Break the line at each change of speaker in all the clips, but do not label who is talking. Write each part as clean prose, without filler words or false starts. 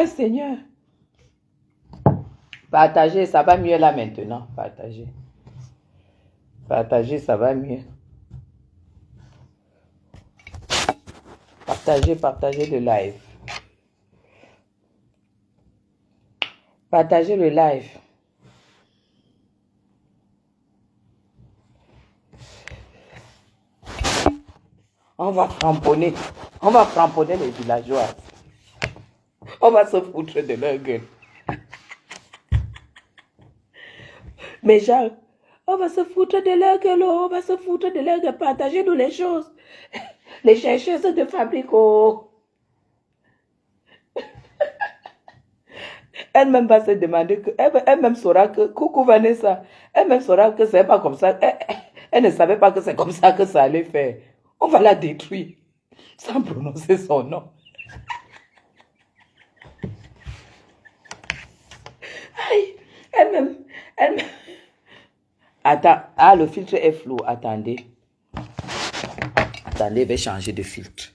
Seigneur. Partagez, ça va mieux là maintenant. Partagez. Partagez, ça va mieux. Partagez, partagez le live. Partagez le live. On va cramponner. On va cramponner les villageois. On va se foutre de leur gueule. Mais Jacques, on va se foutre de leur gueule. On va se foutre de leur gueule. Partagez-nous les choses. Les chercheuses de fabrique. Oh. Elle-même va se demander que, elle-même saura que, coucou Vanessa, elle-même saura que c'est pas comme ça. Elle ne savait pas que c'est comme ça que ça allait faire. On va la détruire sans prononcer son nom. Aïe, elle-même. Attends, ah, le filtre est flou. Attendez. Attendez, je vais changer de filtre.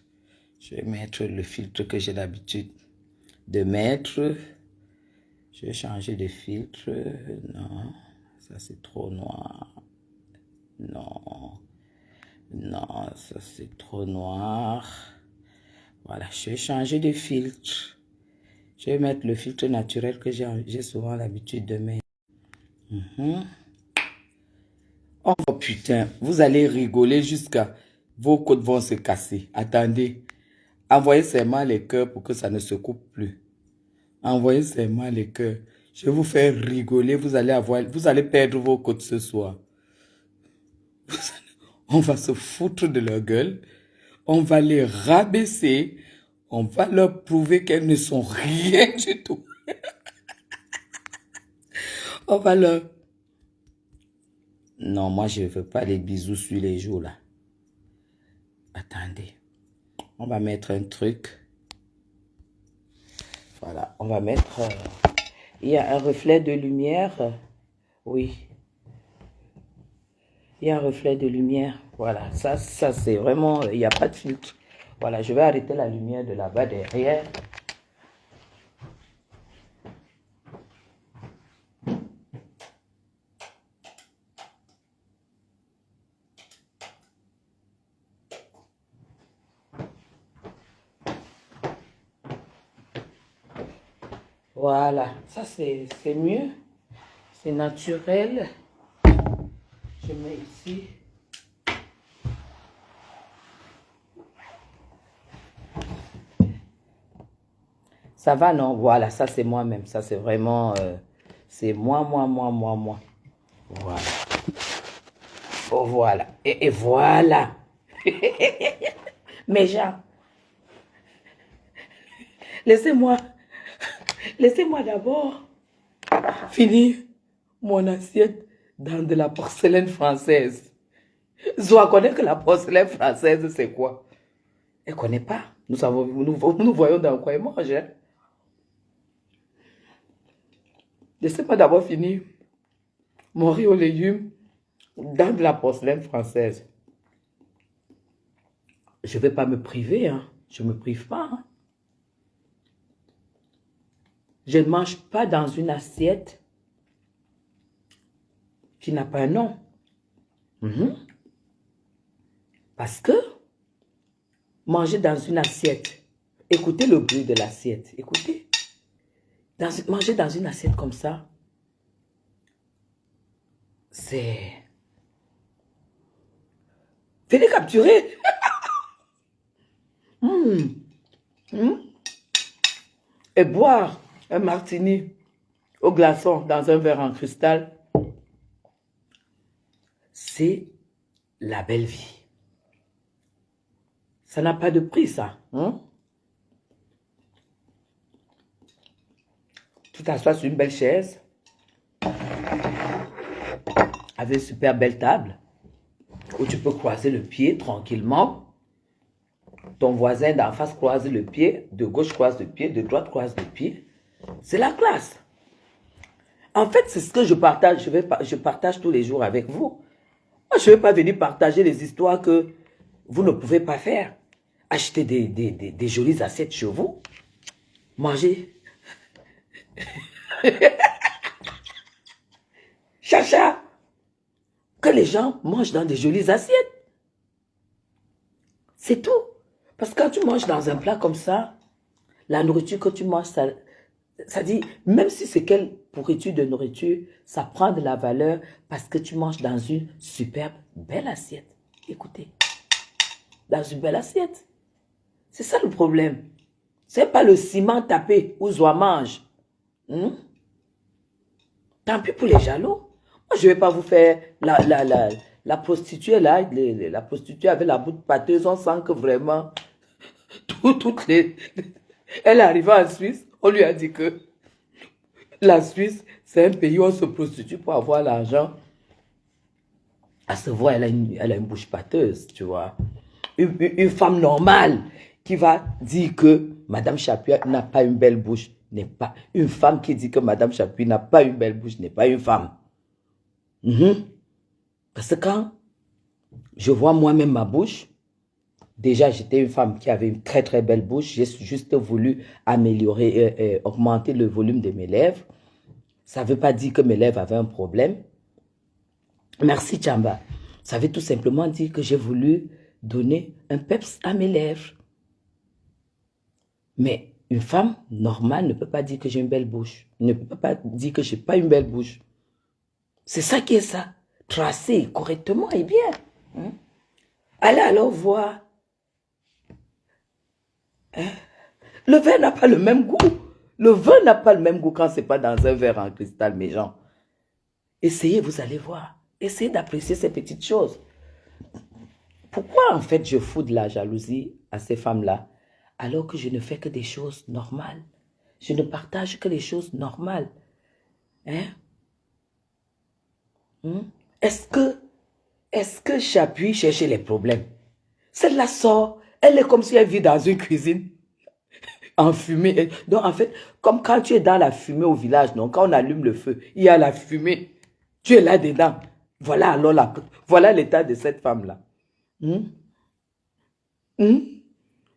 Je vais mettre le filtre que j'ai l'habitude de mettre. Je vais changer de filtre. Non, ça c'est trop noir. Non, non, ça c'est trop noir. Voilà, je vais changer de filtre. Je vais mettre le filtre naturel que j'ai souvent l'habitude de mettre. Oh putain, vous allez rigoler jusqu'à... Vos côtes vont se casser. Attendez. Envoyez seulement les cœurs pour que ça ne se coupe plus. Envoyez seulement les cœurs. Je vais vous faire rigoler. Vous allez perdre vos côtes ce soir. On va se foutre de leur gueule. On va les rabaisser. On va leur prouver qu'elles ne sont rien du tout. On va leur... Non, moi, je ne veux pas les bisous sur les joues, là. Attendez. On va mettre un truc. Voilà, on va mettre... il y a un reflet de lumière. Oui. Il y a un reflet de lumière. Voilà, ça c'est vraiment... Il n'y a pas de filtre. Voilà, je vais arrêter la lumière de là-bas derrière. Voilà, ça c'est mieux. C'est naturel. Je mets ici. Ça va, non? Voilà, ça c'est moi-même. Ça c'est vraiment... c'est moi. Voilà. Oh, voilà. Et voilà. Mes gens, laissez-moi d'abord finir mon assiette dans de la porcelaine française. Zoa connaît que la porcelaine française, c'est quoi? Elle ne connaît pas. Nous voyons dans quoi elle mange. Hein? Laissez-moi d'abord finir mon riz aux légumes dans de la porcelaine française. Je ne vais pas me priver. Hein? Je ne me prive pas. Hein? Je ne mange pas dans une assiette qui n'a pas un nom. Parce que manger dans une assiette, écoutez le bruit de l'assiette, écoutez. Manger dans une assiette comme ça, c'est... Venez capturer. Et boire un martini au glaçon dans un verre en cristal, c'est la belle vie. Ça n'a pas de prix, ça. Tu t'assois sur une belle chaise, avec une super belle table, où tu peux croiser le pied tranquillement. Ton voisin d'en face croise le pied, de gauche croise le pied, de droite croise le pied. C'est la classe. En fait, c'est ce que je partage. Je partage tous les jours avec vous. Moi, je ne vais pas venir partager les histoires que vous ne pouvez pas faire. Acheter des jolies assiettes chez vous. Manger Chacha, que les gens mangent dans des jolies assiettes. C'est tout. Parce que quand tu manges dans un plat comme ça, la nourriture que tu manges, ça dit, même si c'est quelle pourriture de nourriture, ça prend de la valeur parce que tu manges dans une superbe, belle assiette. Écoutez, dans une belle assiette. C'est ça le problème. C'est pas le ciment tapé où Zoa mange. Tant pis pour les jaloux. Moi, je ne vais pas vous faire la prostituée là, la prostituée avec la bouche pâteuse, on sent que vraiment, toutes les... Elle est arrivée en Suisse, on lui a dit que la Suisse, c'est un pays où on se prostitue pour avoir l'argent. Elle se voit, elle a une bouche pâteuse, tu vois. Une femme normale qui va dire que Madame Chapuis n'a pas une belle bouche, n'est pas une femme qui dit que Madame Chapuis n'a pas une belle bouche, n'est pas une femme. Parce que quand je vois moi-même ma bouche, déjà j'étais une femme qui avait une très très belle bouche, j'ai juste voulu améliorer, augmenter le volume de mes lèvres. Ça ne veut pas dire que mes lèvres avaient un problème. Merci Chamba. Ça veut tout simplement dire que j'ai voulu donner un peps à mes lèvres. Mais une femme normale ne peut pas dire que j'ai une belle bouche. Ne peut pas dire que je n'ai pas une belle bouche. C'est ça qui est ça. Tracer correctement et bien. Allez alors voir. Le verre n'a pas le même goût. Le vin n'a pas le même goût quand ce n'est pas dans un verre en cristal, mes gens. Essayez, vous allez voir. Essayez d'apprécier ces petites choses. Pourquoi en fait je fous de la jalousie à ces femmes-là alors que je ne fais que des choses normales? Je ne partage que les choses normales. Est-ce que j'appuie chercher les problèmes? Celle-là sort, elle est comme si elle vit dans une cuisine enfumée. Donc en fait, comme quand tu es dans la fumée au village, non, quand on allume le feu, il y a la fumée. Tu es là dedans. Voilà alors voilà l'état de cette femme-là.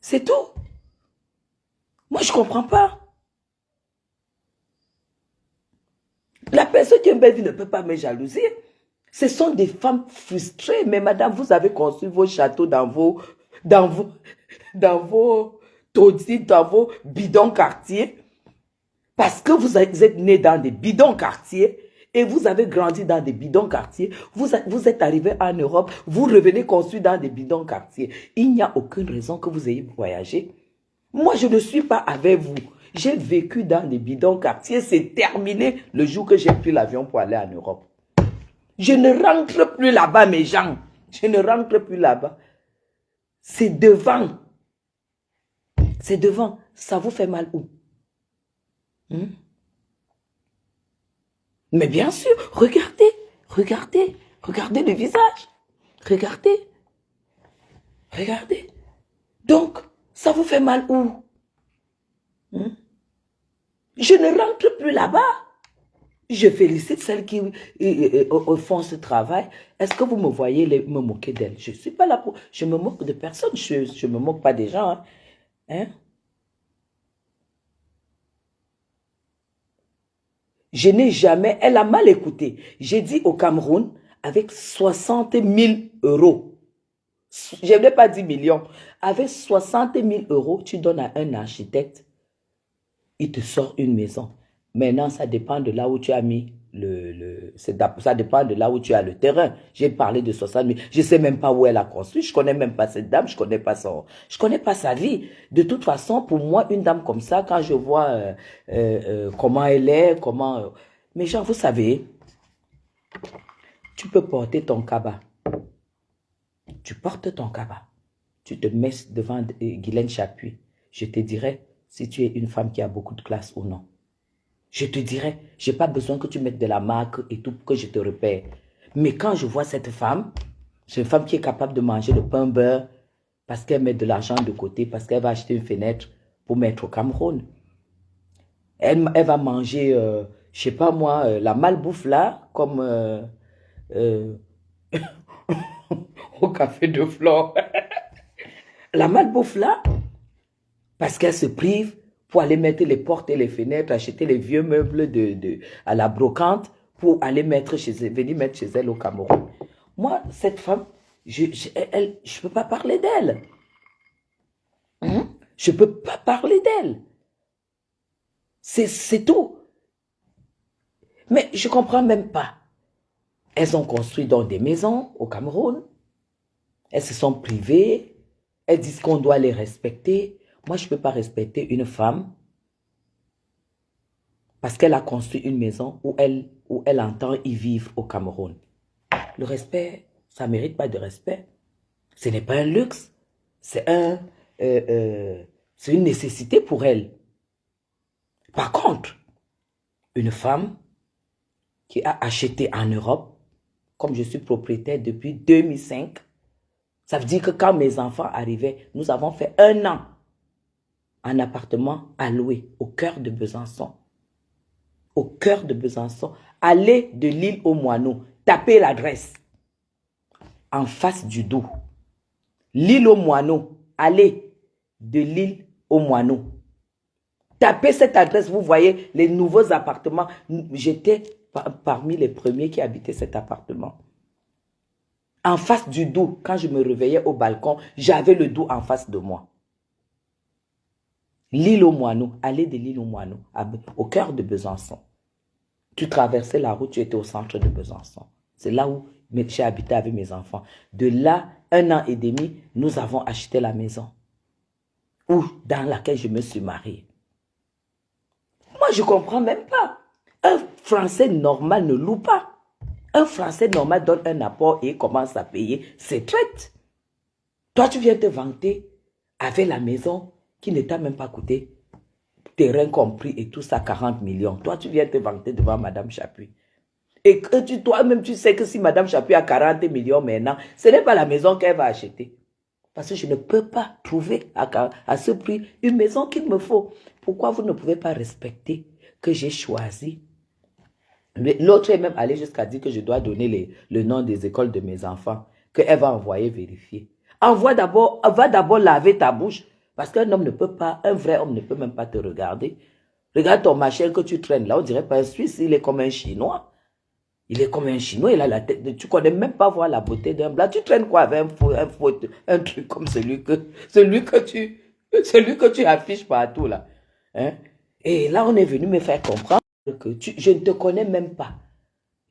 C'est tout. Moi, je ne comprends pas. La personne qui est belle vie ne peut pas me jalouser. Ce sont des femmes frustrées. Mais madame, vous avez construit vos châteaux dans vos taudis, dans vos bidons quartiers. Parce que vous êtes né dans des bidons quartiers et vous avez grandi dans des bidons quartiers. Vous êtes arrivé en Europe, vous revenez construire dans des bidons quartiers. Il n'y a aucune raison que vous ayez voyagé. Moi, je ne suis pas avec vous. J'ai vécu dans des bidons quartiers. C'est terminé le jour que j'ai pris l'avion pour aller en Europe. Je ne rentre plus là-bas, mes gens. Je ne rentre plus là-bas. C'est devant. C'est devant. Ça vous fait mal où? Mais bien sûr, regardez le visage. Regardez. Donc, ça vous fait mal où? Je ne rentre plus là-bas. Je félicite celles qui font ce travail. Est-ce que vous me voyez me moquer d'elles? Je ne suis pas là pour... Je me moque de personne. Je ne me moque pas des gens. Je n'ai jamais... Elle a mal écouté. J'ai dit au Cameroun, avec 60 000 €. Je n'ai pas dit millions. Avec 60 000 €, tu donnes à un architecte, il te sort une maison. Maintenant, ça dépend de là où tu as mis ça dépend de là où tu as le terrain. J'ai parlé de 60 000. Je ne sais même pas où elle a construit. Je ne connais même pas cette dame. Je connais pas sa vie. De toute façon, pour moi, une dame comme ça, quand je vois comment elle est, mais genre, vous savez, tu peux porter ton cabas. Tu portes ton cabas. Tu te mets devant Guylaine Chapuis. Je te dirai si tu es une femme qui a beaucoup de classe ou non. Je te dirai, je n'ai pas besoin que tu mettes de la marque et tout pour que je te repère. Mais quand je vois cette femme, c'est une femme qui est capable de manger le pain beurre parce qu'elle met de l'argent de côté, parce qu'elle va acheter une fenêtre pour mettre au Cameroun. Elle va manger, je ne sais pas moi, la malbouffe là, comme au café de Flore. La malbouffe là, parce qu'elle se prive pour aller mettre les portes et les fenêtres, acheter les vieux meubles à la brocante pour aller mettre chez elle, venir mettre chez elle au Cameroun. Moi, cette femme, je ne peux pas parler d'elle. Je ne peux pas parler d'elle. C'est tout. Mais je ne comprends même pas. Elles ont construit dans des maisons au Cameroun. Elles se sont privées. Elles disent qu'on doit les respecter. Moi, je ne peux pas respecter une femme parce qu'elle a construit une maison où elle entend y vivre au Cameroun. Le respect, ça ne mérite pas de respect. Ce n'est pas un luxe. C'est une nécessité pour elle. Par contre, une femme qui a acheté en Europe, comme je suis propriétaire depuis 2005, ça veut dire que quand mes enfants arrivaient, nous avons fait 1 an en appartement à louer au cœur de Besançon. Au cœur de Besançon. Allez de l'île aux Moineaux. Tapez l'adresse. En face du Doubs. L'île aux Moineaux. Allez de l'île aux Moineaux. Tapez cette adresse, vous voyez les nouveaux appartements. J'étais parmi les premiers qui habitaient cet appartement. En face du Doubs, quand je me réveillais au balcon, j'avais le Doubs en face de moi. L'île aux Moineaux, allée de l'île aux Moineaux, au cœur de Besançon. Tu traversais la route, tu étais au centre de Besançon. C'est là où j'ai habité avec mes enfants. De là, 1 an et demi, nous avons acheté la maison dans laquelle je me suis mariée. Moi, je ne comprends même pas. Un Français normal ne loue pas. Un Français normal donne un apport et commence à payer ses traites. Toi, tu viens te vanter avec la maison qui ne t'a même pas coûté, terrain compris et tout ça, 40 millions. Toi, tu viens te vanter devant Madame Chapuis. Et que toi-même, tu sais que si Madame Chapuis a 40 millions maintenant, ce n'est pas la maison qu'elle va acheter. Parce que je ne peux pas trouver à ce prix une maison qu'il me faut. Pourquoi vous ne pouvez pas respecter que j'ai choisi? L'autre est même allé jusqu'à dire que je dois donner le nom des écoles de mes enfants, qu'elle va envoyer vérifier. Va d'abord laver ta bouche, parce qu'un homme ne peut pas, un vrai homme ne peut même pas te regarder. Regarde ton machin que tu traînes là, on dirait pas un Suisse, il est comme un Chinois. Il est comme un Chinois, il a la tête, tu connais même pas voir la beauté d'un blanc. Tu traînes quoi avec un truc comme celui que tu affiches partout là. Hein? Et là, on est venu me faire comprendre que je ne te connais même pas.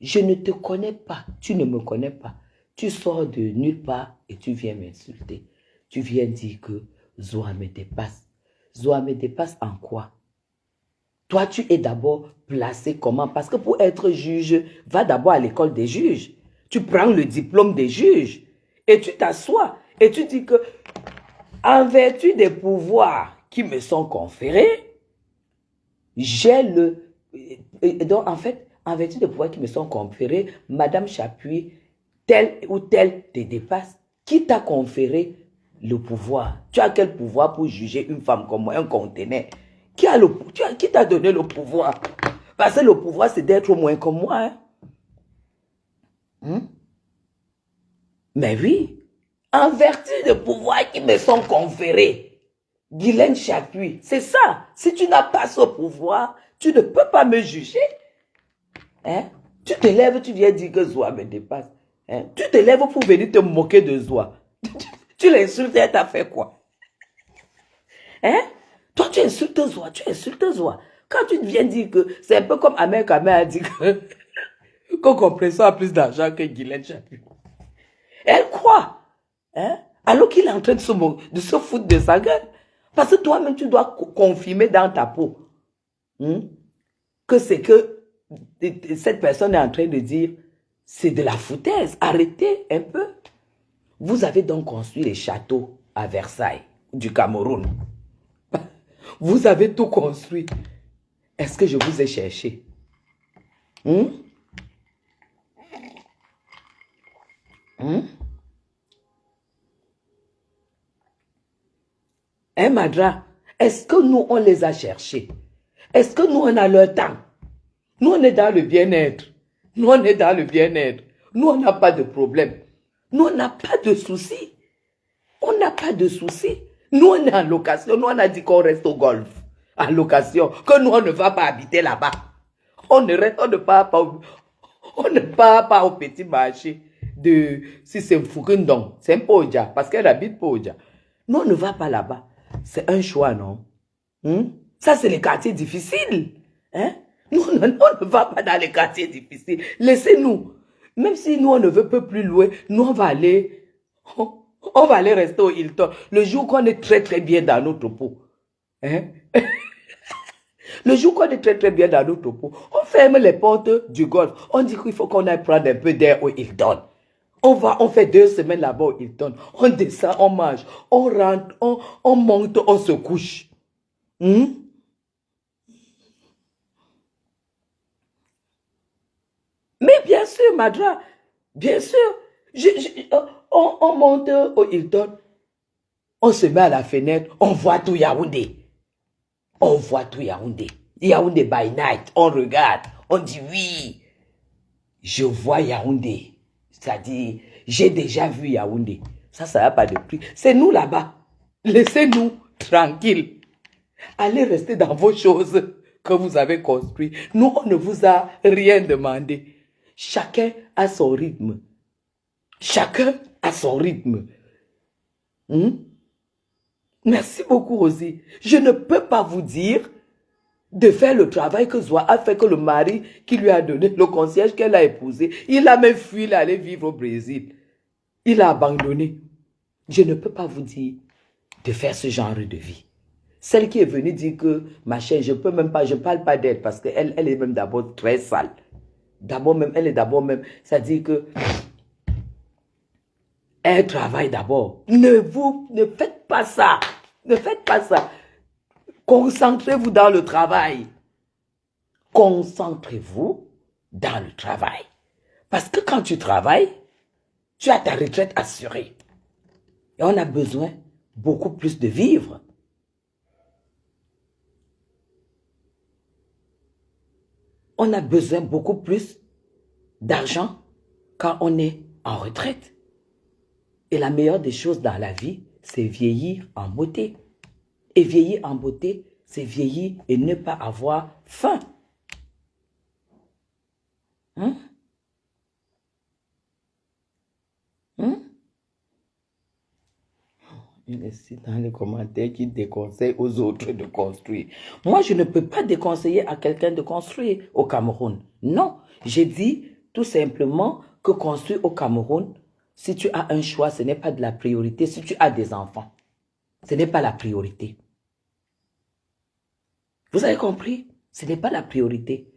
Je ne te connais pas. Tu ne me connais pas. Tu sors de nulle part et tu viens m'insulter. Tu viens dire que Zoa me dépasse. Zoa me dépasse en quoi? Toi, tu es d'abord placé comment? Parce que pour être juge, va d'abord à l'école des juges. Tu prends le diplôme des juges et tu t'assois et tu dis que en vertu des pouvoirs qui me sont conférés, donc en fait, en vertu des pouvoirs qui me sont conférés, Madame Chapuis, tel ou tel te dépasse. Qui t'a conféré le pouvoir? Tu as quel pouvoir pour juger une femme comme moi, un conteneur? Qui t'a donné le pouvoir? Parce que le pouvoir, c'est d'être au moins comme moi. Mais oui, en vertu des pouvoirs qui me sont conférés, Guylaine Chapuis, c'est ça. Si tu n'as pas ce pouvoir, tu ne peux pas me juger. Tu te lèves, tu viens dire que Zoa me dépasse. Tu te lèves pour venir te moquer de Zoa. Tu l'insultes, elle t'a fait quoi? Toi, tu insultes Zoa. Quand tu viens dire que c'est un peu comme Amer Kamé a dit que Compressor a plus d'argent que Guylaine Chapuis. Elle croit. Alors qu'il est en train de se foutre de sa gueule. Parce que toi-même, tu dois confirmer dans ta peau que c'est que cette personne est en train de dire c'est de la foutaise. Arrêtez un peu. Vous avez donc construit les châteaux à Versailles, du Cameroun. Vous avez tout construit. Est-ce que je vous ai cherché? Madra, est-ce que nous, on les a cherchés? Est-ce que nous, on a leur temps? Nous, on est dans le bien-être. Nous, on n'a pas de problème. Nous, on n'a pas de soucis. Nous, on est en location. Nous, on a dit qu'on reste au golf. en location, que nous, on ne va pas habiter là-bas. On ne part pas au petit marché de, si c'est Fouquindon, c'est un Poja, parce qu'elle habite Poja. Nous, on ne va pas là-bas. C'est un choix, non? Ça, c'est les quartiers difficiles. Hein? Nous, on ne va pas dans les quartiers difficiles. Laissez-nous. Même si nous, on ne veut plus louer, nous, on va aller rester au Hilton. Le jour qu'on est très, très bien dans notre peau. Hein? Le jour qu'on est très, très bien dans notre peau, on ferme les portes du golf. On dit qu'il faut qu'on aille prendre un peu d'air au Hilton. On fait 2 semaines là-bas au Hilton. On descend, on mange, on rentre, on monte, on se couche. Mais bien sûr, Madra, bien sûr. On monte au Hilton, on se met à la fenêtre, on voit tout Yaoundé. On voit tout Yaoundé. Yaoundé by night, on regarde, on dit oui, je vois Yaoundé. C'est-à-dire, j'ai déjà vu Yaoundé. Ça n'a pas de prix. C'est nous là-bas. Laissez-nous tranquilles. Allez rester dans vos choses que vous avez construites. Nous, on ne vous a rien demandé. Chacun a son rythme. Chacun a son rythme. Merci beaucoup, Rosie. Je ne peux pas vous dire de faire le travail que Zoa a fait, que le mari qui lui a donné, le concierge qu'elle a épousé, il a même fui, il est allé vivre au Brésil. Il a abandonné. Je ne peux pas vous dire de faire ce genre de vie. Celle qui est venue dire que, ma chère, je peux même pas, je ne parle pas d'elle parce qu'elle est même d'abord très sale. Elle est d'abord même, c'est-à-dire que elle travaille d'abord. Ne faites pas ça. Ne faites pas ça. Concentrez-vous dans le travail. Concentrez-vous dans le travail. Parce que quand tu travailles, tu as ta retraite assurée. Et on a besoin beaucoup plus de vivre. On a besoin beaucoup plus d'argent quand on est en retraite. Et la meilleure des choses dans la vie, c'est vieillir en beauté. Et vieillir en beauté, c'est vieillir et ne pas avoir faim. Il est ici dans les commentaires qui déconseille aux autres de construire. Moi, je ne peux pas déconseiller à quelqu'un de construire au Cameroun. Non, j'ai dit tout simplement que construire au Cameroun, si tu as un choix, ce n'est pas de la priorité. Si tu as des enfants, ce n'est pas la priorité. Vous avez compris? Ce n'est pas la priorité.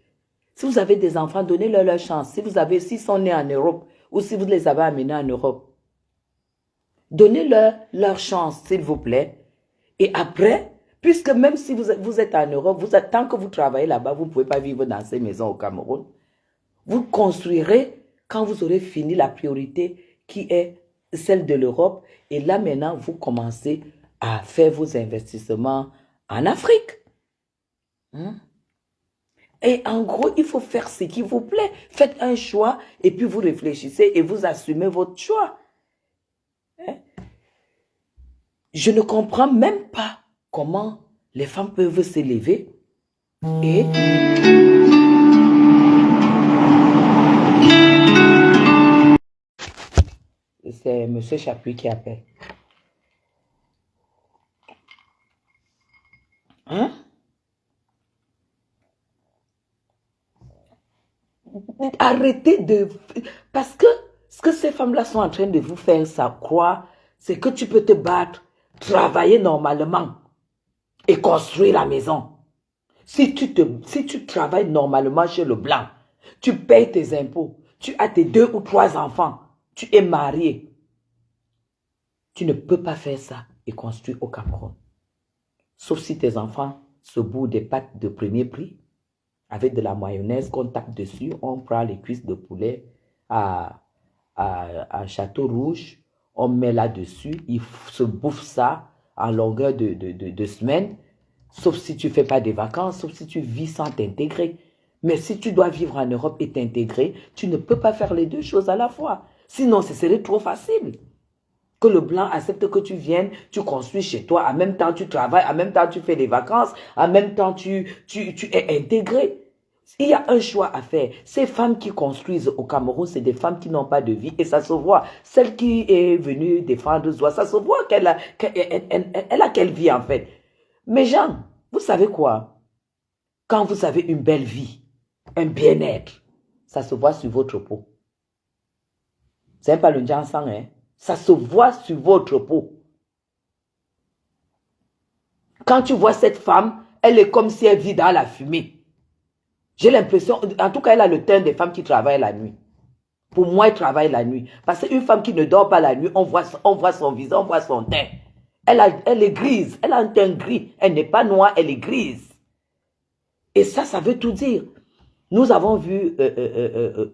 Si vous avez des enfants, donnez-leur leur chance. S'ils sont nés en Europe ou si vous les avez amenés en Europe, donnez-leur leur chance, s'il vous plaît. Et après, puisque même si vous êtes en Europe, tant que vous travaillez là-bas, vous ne pouvez pas vivre dans ces maisons au Cameroun. Vous construirez quand vous aurez fini la priorité qui est celle de l'Europe. Et là, maintenant, vous commencez à faire vos investissements en Afrique. Et en gros, il faut faire ce qui vous plaît. Faites un choix et puis vous réfléchissez et vous assumez votre choix. Je ne comprends même pas comment les femmes peuvent s'élever et... C'est M. Chapuis qui appelle. Arrêtez de... Parce que ce que ces femmes-là sont en train de vous faire croire, c'est que tu peux te battre, travailler normalement et construire la maison. Si tu travailles normalement chez le blanc, tu payes tes impôts, tu as tes 2 ou 3 enfants, tu es marié. Tu ne peux pas faire ça et construire au Cameroun. Sauf si tes enfants se bourrent des pâtes de premier prix, avec de la mayonnaise qu'on tape dessus, on prend les cuisses de poulet à Château Rouge, on met là-dessus, ils se bouffent ça en longueur de semaines, sauf si tu ne fais pas des vacances, sauf si tu vis sans t'intégrer. Mais si tu dois vivre en Europe et t'intégrer, tu ne peux pas faire les 2 choses à la fois. Sinon, ce serait trop facile. Que le blanc accepte que tu viennes, tu construis chez toi, en même temps tu travailles, en même temps tu fais des vacances, en même temps tu es intégré. Il y a un choix à faire. Ces femmes qui construisent au Cameroun, c'est des femmes qui n'ont pas de vie et ça se voit. Celle qui est venue défendre Zoa, ça se voit qu'elle a quelle vie en fait. Mais Jean, vous savez quoi? Quand vous avez une belle vie, un bien-être, ça se voit sur votre peau. C'est pas le Jansan, hein? Ça se voit sur votre peau. Quand tu vois cette femme, elle est comme si elle vit dans la fumée. J'ai l'impression, en tout cas, elle a le teint des femmes qui travaillent la nuit. Pour moi, elle travaille la nuit. Parce qu'une femme qui ne dort pas la nuit, on voit son visage, on voit son teint. Elle est grise, elle a un teint gris. Elle n'est pas noire, elle est grise. Et ça veut tout dire. Nous avons vu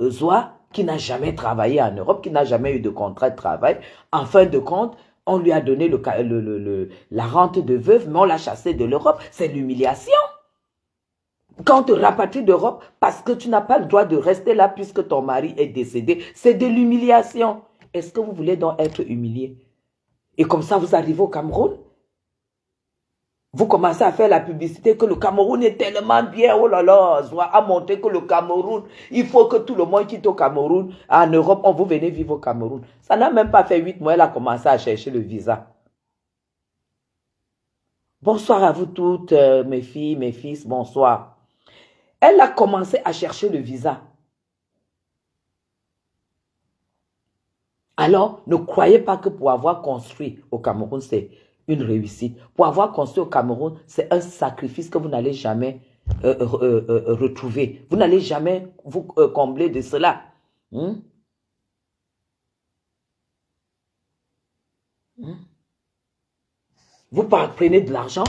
Zoa, qui n'a jamais travaillé en Europe, qui n'a jamais eu de contrat de travail. En fin de compte, on lui a donné la rente de veuve, mais on l'a chassé de l'Europe. C'est l'humiliation. Quand on te rapatrie d'Europe, parce que tu n'as pas le droit de rester là puisque ton mari est décédé, c'est de l'humiliation. Est-ce que vous voulez donc être humilié? Et comme ça, vous arrivez au Cameroun? Vous commencez à faire la publicité que le Cameroun est tellement bien. Oh là là, Zoa a montré que le Cameroun, il faut que tout le monde quitte au Cameroun. En Europe, on vous venez vivre au Cameroun. Ça n'a même pas fait 8 mois, elle a commencé à chercher le visa. Bonsoir à vous toutes, mes filles, mes fils, bonsoir. Elle a commencé à chercher le visa. Alors, ne croyez pas que pour avoir construit au Cameroun, c'est une réussite. Pour avoir construit au Cameroun, c'est un sacrifice que vous n'allez jamais retrouver. Vous n'allez jamais vous combler de cela. Vous prenez de l'argent.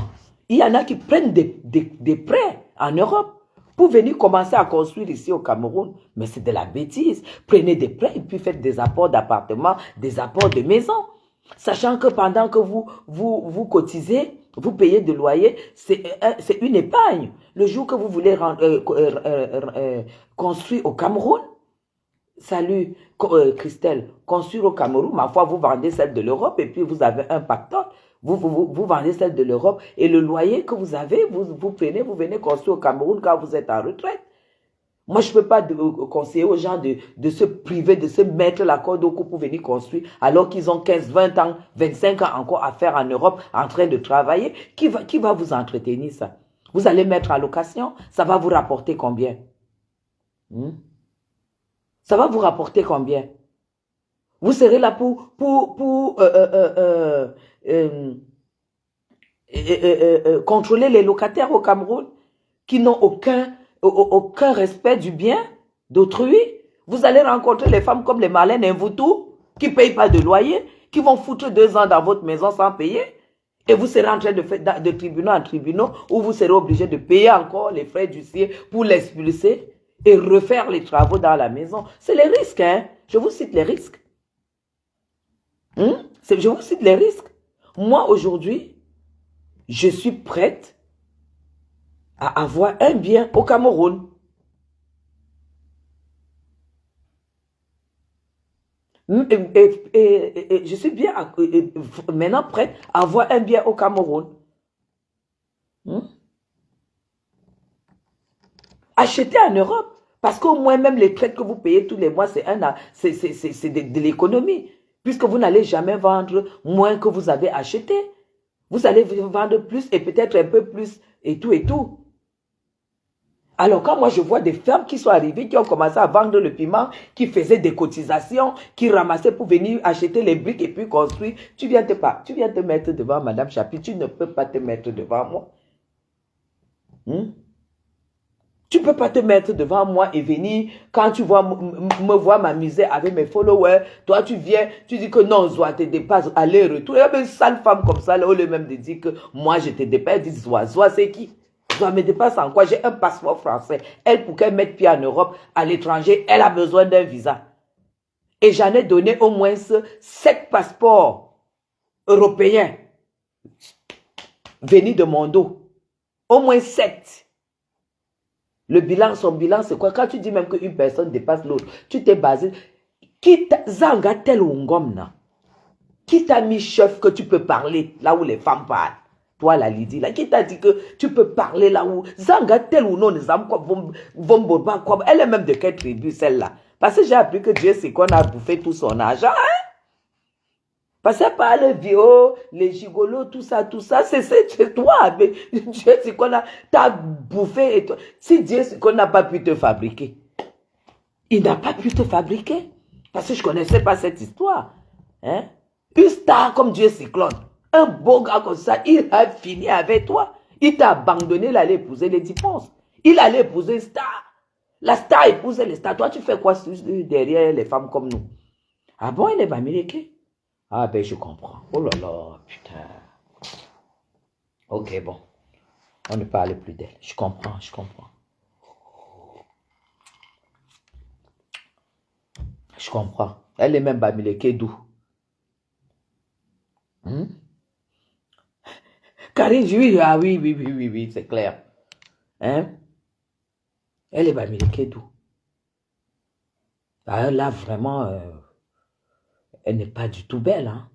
Il y en a qui prennent des prêts en Europe pour venir commencer à construire ici au Cameroun. Mais c'est de la bêtise. Prenez des prêts et puis faites des apports d'appartements, des apports de maison. Sachant que pendant que vous cotisez, vous payez de loyer, c'est une épargne. Le jour que vous voulez construire au Cameroun, salut Christelle, construire au Cameroun, ma foi, vous vendez celle de l'Europe et puis vous avez un pactole. Vous vendez celle de l'Europe et le loyer que vous avez, vous prenez, vous venez construire au Cameroun quand vous êtes en retraite. Moi, je ne peux pas conseiller aux gens de se priver, de se mettre la corde au cou pour venir construire alors qu'ils ont 15, 20 ans, 25 ans encore à faire en Europe en train de travailler. Qui va vous entretenir ça? Vous allez mettre en location, ça va vous rapporter combien? Ça va vous rapporter combien? Vous serez là pour contrôler les locataires au Cameroun qui n'ont aucun respect du bien d'autrui. Vous allez rencontrer les femmes comme les Marlène et vous tout, qui ne payent pas de loyer, qui vont foutre 2 ans dans votre maison sans payer. Et vous serez en train de faire de tribunaux en tribunaux où vous serez obligé de payer encore les frais d'huissier pour l'expulser et refaire les travaux dans la maison. C'est les risques, hein. Je vous cite les risques. Je vous cite les risques. Moi, aujourd'hui, je suis prête à avoir un bien au Cameroun. Et je suis bien maintenant prête à avoir un bien au Cameroun. Achetez en Europe. Parce qu'au moins, même les traites que vous payez tous les mois, c'est de l'économie. Puisque vous n'allez jamais vendre moins que vous avez acheté. Vous allez vendre plus et peut-être un peu plus et tout et tout. Alors quand moi je vois des femmes qui sont arrivées, qui ont commencé à vendre le piment, qui faisaient des cotisations, qui ramassaient pour venir acheter les briques et puis construire, tu viens te mettre devant Madame Chapi, tu ne peux pas te mettre devant moi. Tu ne peux pas te mettre devant moi et venir, quand tu vois me voir m'amuser avec mes followers, toi tu viens, tu dis que non, Zoa te dépasse, aller-retour. Il y a une sale femme comme ça, là, au lieu même de dire que moi je te dépasse, elle dit Zoa. Zoa c'est qui? Zoa me dépasse en quoi? J'ai un passeport français. Elle, pour qu'elle mette pied en Europe, à l'étranger, elle a besoin d'un visa. Et j'en ai donné au moins 7 passeports européens venus de mon dos. Au moins 7. Son bilan, c'est quoi? Quand tu dis même qu'une personne dépasse l'autre, tu t'es basé. Qui zanga tel ungom na? Qui t'a mis chef que tu peux parler là où les femmes parlent? Toi, la Lydie, là, qui t'a dit que tu peux parler là où... Zanga, tel ou non, les âmes, vont elle est même de quelle tribu, celle-là? Parce que j'ai appris que Dieu, c'est qu'on a bouffé tout son argent, hein? Parce que par les vieux, les gigolos, tout ça, c'est toi. Mais Dieu, c'est qu'on a... T'as bouffé et toi... Si Dieu, c'est qu'on n'a pas pu te fabriquer. Il n'a pas pu te fabriquer. Parce que je ne connaissais pas cette histoire. Hein? Une star comme Dieu Cyclone. Un beau gars comme ça, il a fini avec toi. Il t'a abandonné, il allait épouser les divorces. Il allait épouser une star. La star épouse les stars. Toi, tu fais quoi derrière les femmes comme nous? Ah bon, il est américain? Ah ben, je comprends. Oh là là, putain. Ok, bon. On ne parle plus d'elle. Je comprends, je comprends. Je comprends. Elle est même Bamileke d'où? Karine, oui, ah oui, c'est clair. Hein? Elle est Bamileke d'où? Ah, là, vraiment, elle n'est pas du tout belle, hein?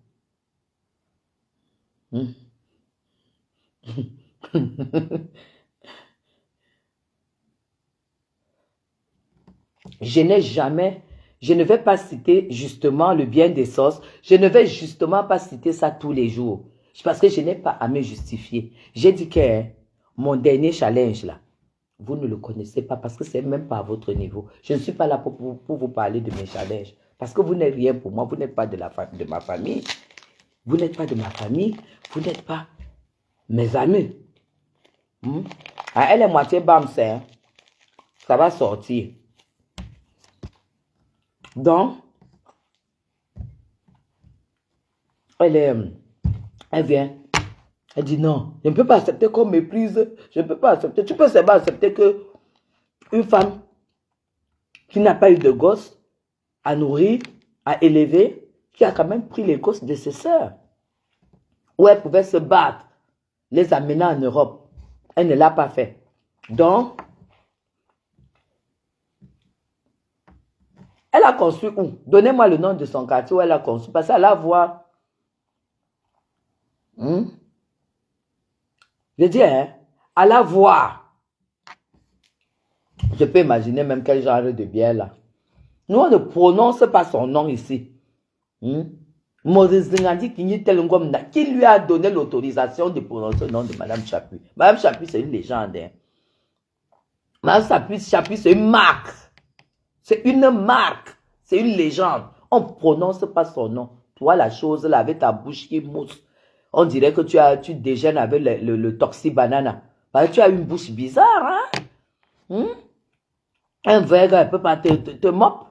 Je ne vais pas citer justement le bien des sauces. Je ne vais justement pas citer ça tous les jours. Parce que je n'ai pas à me justifier. J'ai dit que mon dernier challenge là, vous ne le connaissez pas parce que c'est même pas à votre niveau. Je ne suis pas là pour vous parler de mes challenges. Parce que vous n'êtes rien pour moi. Vous n'êtes pas de ma famille. Vous n'êtes pas de ma famille. Vous n'êtes pas mes amis. Ah, elle est moitié bamse. Hein? Ça va sortir. Donc, elle vient. Elle dit non, je ne peux pas accepter qu'on méprise. Je ne peux pas accepter. Tu peux seulement accepter que une femme qui n'a pas eu de gosse à nourrir, à élever, qui a quand même pris les gosses de ses sœurs, où elle pouvait se battre, les amener en Europe. Elle ne l'a pas fait. Donc, elle a construit où? Donnez-moi le nom de son quartier où elle a construit. Parce qu'elle a voix. Je dis, hein, à la voix. Je peux imaginer même quel genre de bière là. Nous, on ne prononce pas son nom ici. Maurice Zingandi qui lui a donné l'autorisation de prononcer le nom de Madame Chapuis. Madame Chapuis, c'est une légende. Hein. Madame Chapuis, c'est une marque. C'est une marque. C'est une légende. On ne prononce pas son nom. Toi, la chose là, avec ta bouche qui mousse. On dirait que tu déjeunes avec le toxi banana. Parce que tu as une bouche bizarre, hein? Un verre, elle ne peut pas te mop.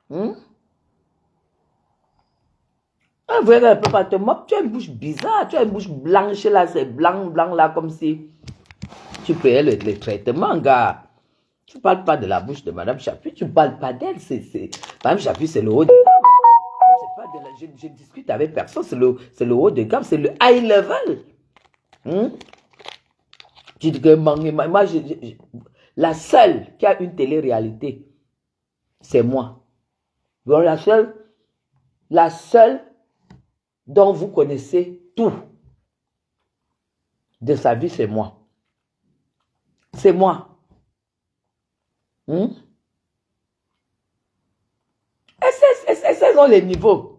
Un verre, elle ne peut pas te mop. Tu as une bouche bizarre. Tu as une bouche blanche là, c'est blanc là, comme si tu payais le traitement, gars. Tu ne parles pas de la bouche de Madame Chapuis, tu ne parles pas d'elle. Madame Chapuis, c'est le haut de gamme. Je discute avec personne, c'est le haut de gamme, c'est le high level. Tu dis que moi, la seule qui a une télé-réalité, c'est moi. Donc, la seule dont vous connaissez tout de sa vie, c'est moi. C'est moi. Et c'est dans les niveaux.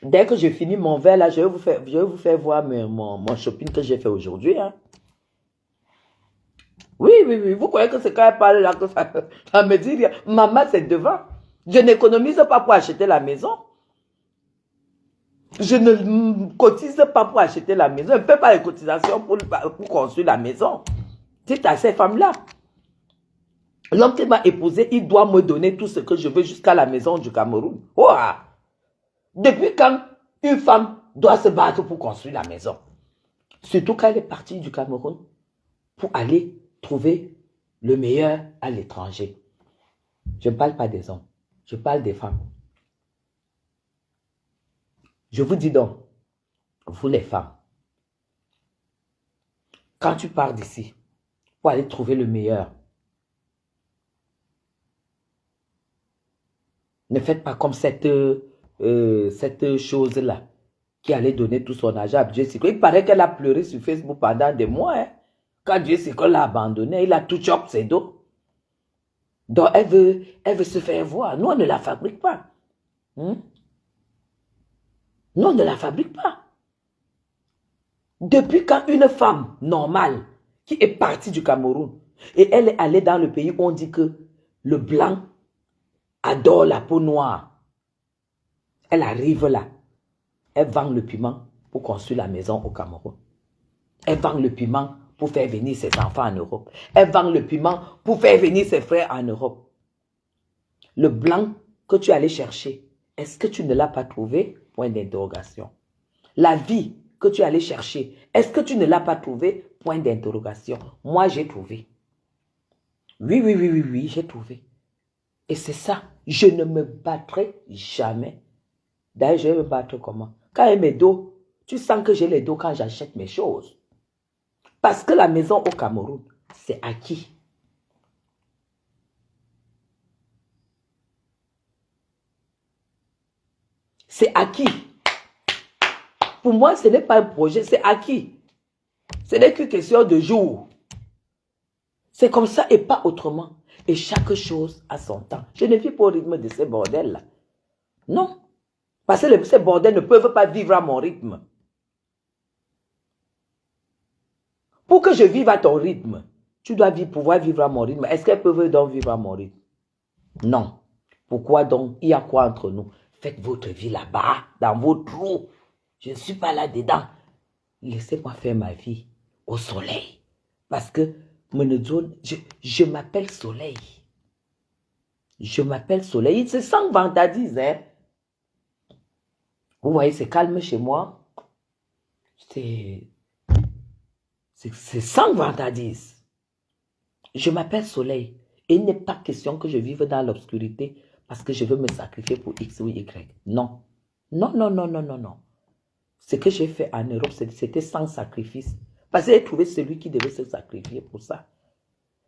Dès que je finis mon verre, là, je vais vous faire voir mon shopping que j'ai fait aujourd'hui. Hein. Oui. Vous croyez que c'est quand elle parle là que ça me dit rien. Maman, c'est devant. Je n'économise pas pour acheter la maison. Je ne cotise pas pour acheter la maison. Je ne fais pas les cotisations pour construire la maison. C'est à ces femmes-là. L'homme qui m'a épousé, il doit me donner tout ce que je veux jusqu'à la maison du Cameroun. Ouah! Depuis quand une femme doit se battre pour construire la maison? Surtout quand elle est partie du Cameroun pour aller trouver le meilleur à l'étranger. Je ne parle pas des hommes, je parle des femmes. Je vous dis donc, vous les femmes, quand tu pars d'ici pour aller trouver le meilleur, ne faites pas comme cette cette chose-là, qui allait donner tout son argent à Dieu Sikol. Il paraît qu'elle a pleuré sur Facebook pendant des mois. Hein. Quand Dieu Sikol l'a abandonné, il a tout chopé ses dos. Donc, elle veut se faire voir. Nous, on ne la fabrique pas. Nous, on ne la fabrique pas. Depuis quand une femme normale qui est partie du Cameroun et elle est allée dans le pays où on dit que le blanc adore la peau noire, elle arrive là, elle vend le piment pour construire la maison au Cameroun. Elle vend le piment pour faire venir ses enfants en Europe. Elle vend le piment pour faire venir ses frères en Europe. Le blanc que tu allais chercher, est-ce que tu ne l'as pas trouvé? Point d'interrogation. La vie que tu allais chercher, est-ce que tu ne l'as pas trouvé? Point d'interrogation. Moi, j'ai trouvé. Oui, j'ai trouvé. Et c'est ça. Je ne me battrai jamais. D'ailleurs, je vais me battre comment? Quand il y a mes dos, tu sens que j'ai les dos quand j'achète mes choses. Parce que la maison au Cameroun, c'est acquis. C'est acquis. Pour moi, ce n'est pas un projet, c'est acquis. Ce n'est qu'une question de jour. C'est comme ça et pas autrement. Et chaque chose a son temps. Je ne vis pas au rythme de ces bordels-là. Non. Parce que ces bordels ne peuvent pas vivre à mon rythme. Pour que je vive à ton rythme, tu dois pouvoir vivre à mon rythme. Est-ce qu'elles peuvent donc vivre à mon rythme? Non. Pourquoi donc? Il y a quoi entre nous? Faites votre vie là-bas, dans vos trous. Je ne suis pas là-dedans. Laissez-moi faire ma vie au soleil. Parce que je m'appelle Soleil. Je m'appelle Soleil. Il se sent vantardise, hein. Vous voyez, c'est calme chez moi. C'est sans vantardise. Je m'appelle Soleil. Et il n'est pas question que je vive dans l'obscurité parce que je veux me sacrifier pour X ou Y. Non. Non. Ce que j'ai fait en Europe, c'était sans sacrifice. Parce que j'ai trouvé celui qui devait se sacrifier pour ça.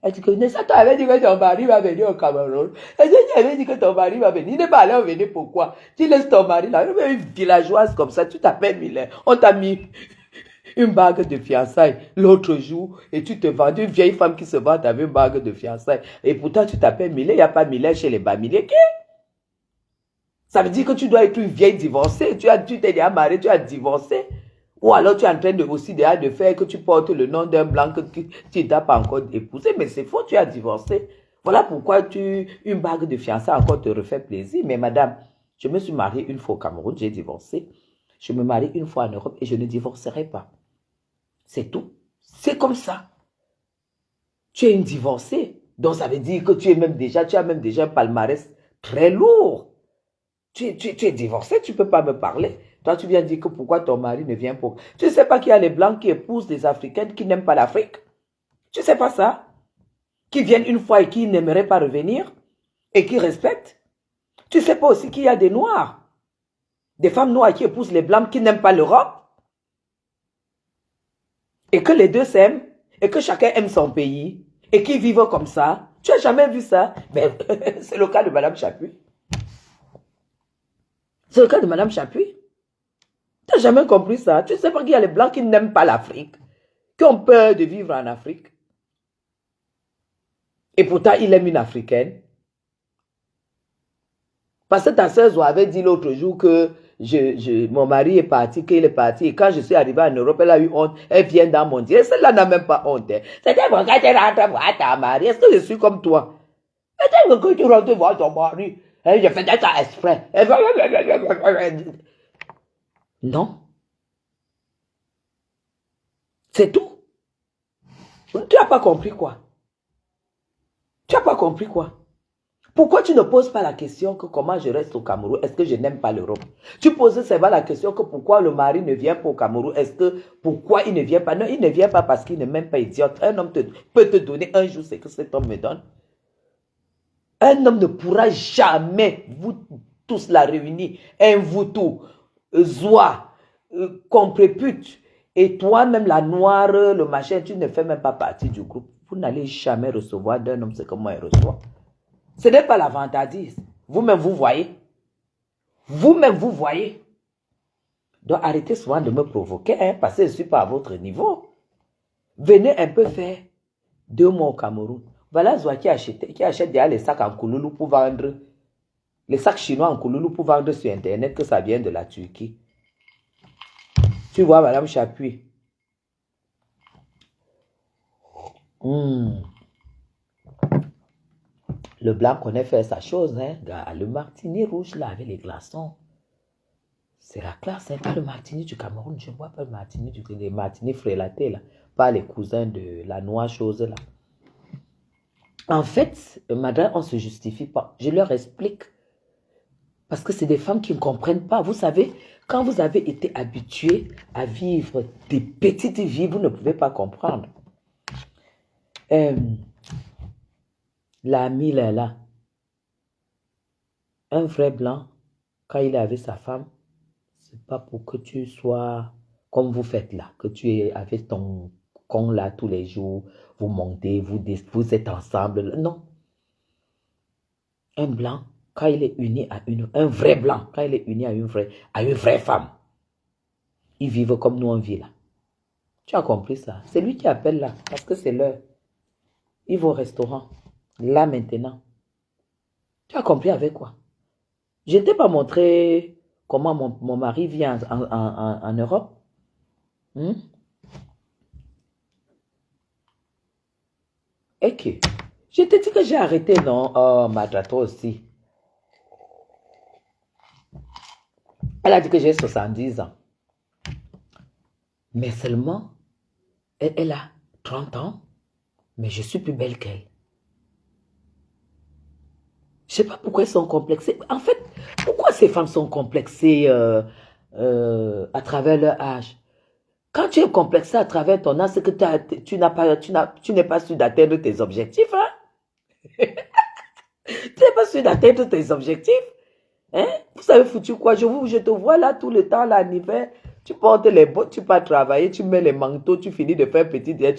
Elle dit que Nessa, tu avais dit que ton mari va venir au Cameroun. Elle dit, tu avais dit que ton mari va venir. Il n'est pas allé venir, pourquoi? Tu laisses ton mari là. Une villageoise comme ça, tu t'appelles Mylène. On t'a mis une bague de fiançailles l'autre jour et tu te vends. Une vieille femme qui se vend avec une bague de fiançailles. Et pourtant, tu t'appelles Mylène. Il n'y a pas Mylène chez les Bamilés. Ça veut dire que tu dois être une vieille divorcée. Tu t'es déjà mariée, tu as divorcé. Ou alors tu es en train aussi déjà de faire que tu portes le nom d'un blanc que tu n'as pas encore épousé. Mais c'est faux, tu as divorcé. Voilà pourquoi une bague de fiançailles encore te refait plaisir. Mais madame, je me suis mariée une fois au Cameroun, j'ai divorcé. Je me marie une fois en Europe et je ne divorcerai pas. C'est tout. C'est comme ça. Tu es une divorcée. Donc ça veut dire que tu as même déjà un palmarès très lourd. Tu es divorcé, tu ne peux pas me parler. Toi, tu viens dire que pourquoi ton mari ne vient pas. Tu ne sais pas qu'il y a les Blancs qui épousent des Africaines qui n'aiment pas l'Afrique. Tu ne sais pas ça? Qui viennent une fois et qui n'aimeraient pas revenir et qui respectent. Tu ne sais pas aussi qu'il y a des Noirs, des femmes noires qui épousent les Blancs qui n'aiment pas l'Europe et que les deux s'aiment et que chacun aime son pays et qui vivent comme ça. Tu n'as jamais vu ça? Mais c'est le cas de Madame Chapuis. C'est le cas de Madame Chapuis. Tu n'as jamais compris ça. Tu ne sais pas qu'il y a les Blancs qui n'aiment pas l'Afrique, qui ont peur de vivre en Afrique. Et pourtant, il aime une Africaine. Parce que ta sœur avait dit l'autre jour que mon mari est parti, qu'il est parti. Et quand je suis arrivé en Europe, elle a eu honte. Elle vient dans mon Dieu. Celle-là n'a même pas honte. C'était quand tu rentres voir ta mari. Est-ce que je suis comme toi? Peut-être que tu rentres voir ton mari. Je fais ça exprès. Non. C'est tout. Tu n'as pas compris quoi? Tu n'as pas compris quoi? Pourquoi tu ne poses pas la question que comment je reste au Cameroun? Est-ce que je n'aime pas l'Europe? Tu poses seulement la question que pourquoi le mari ne vient pas au Cameroun? Est-ce que pourquoi il ne vient pas? Non, il ne vient pas parce qu'il n'est même pas idiote. Un homme peut te donner un jour ce que cet homme me donne. Un homme ne pourra jamais, vous tous la réunir, un vous tout, Zoa, comprépute, et toi-même la noire, le machin, tu ne fais même pas partie du groupe. Vous n'allez jamais recevoir d'un homme ce que moi je reçois. Ce n'est pas la vantardise. Vous-même, vous voyez. Vous-même, vous voyez. Donc, arrêtez souvent de me provoquer, hein, parce que je ne suis pas à votre niveau. Venez un peu faire 2 mois au Cameroun. Voilà Zoa qui achète déjà les sacs en kouloulou pour vendre. Les sacs chinois en kouloulou pour vendre sur Internet que ça vient de la Turquie. Tu vois, Madame Chapuis. Le blanc connaît faire sa chose, hein. Le martini rouge là avec les glaçons. C'est la classe, hein. Pas le martini du Cameroun. Je ne vois pas le martini les martini frélatés là. Pas les cousins de la noix chose là. En fait, madame, on ne se justifie pas. Je leur explique. Parce que c'est des femmes qui ne comprennent pas. Vous savez, quand vous avez été habitué à vivre des petites vies, vous ne pouvez pas comprendre. L'ami là, un vrai blanc, quand il est avec sa femme, c'est pas pour que tu sois comme vous faites là, que tu es avec ton con là tous les jours, vous montez, vous êtes ensemble. Non. Un blanc, quand il est uni à un vrai blanc, quand il est uni à une vraie femme, ils vivent comme nous on vit là. Tu as compris ça? C'est lui qui appelle là, parce que c'est l'heure. Il va au restaurant, là maintenant. Tu as compris avec quoi? Je ne t'ai pas montré comment mon mari vit en Europe. Ok. Je te dis que j'ai arrêté, non? Oh, Madrato aussi. Elle a dit que j'ai 70 ans. Mais seulement, elle a 30 ans, mais je suis plus belle qu'elle. Je ne sais pas pourquoi elles sont complexées. En fait, pourquoi ces femmes sont complexées à travers leur âge? Quand tu es complexé à travers ton âge, c'est que tu n'es pas sûr d'atteindre tes objectifs. Hein? Tu n'es pas sûr d'atteindre tes objectifs. Hein? Vous avez foutu quoi? Je te vois là tout le temps, là, en hiver. Tu portes les bottes, tu vas travailler, tu mets les manteaux, tu finis de faire petit déj,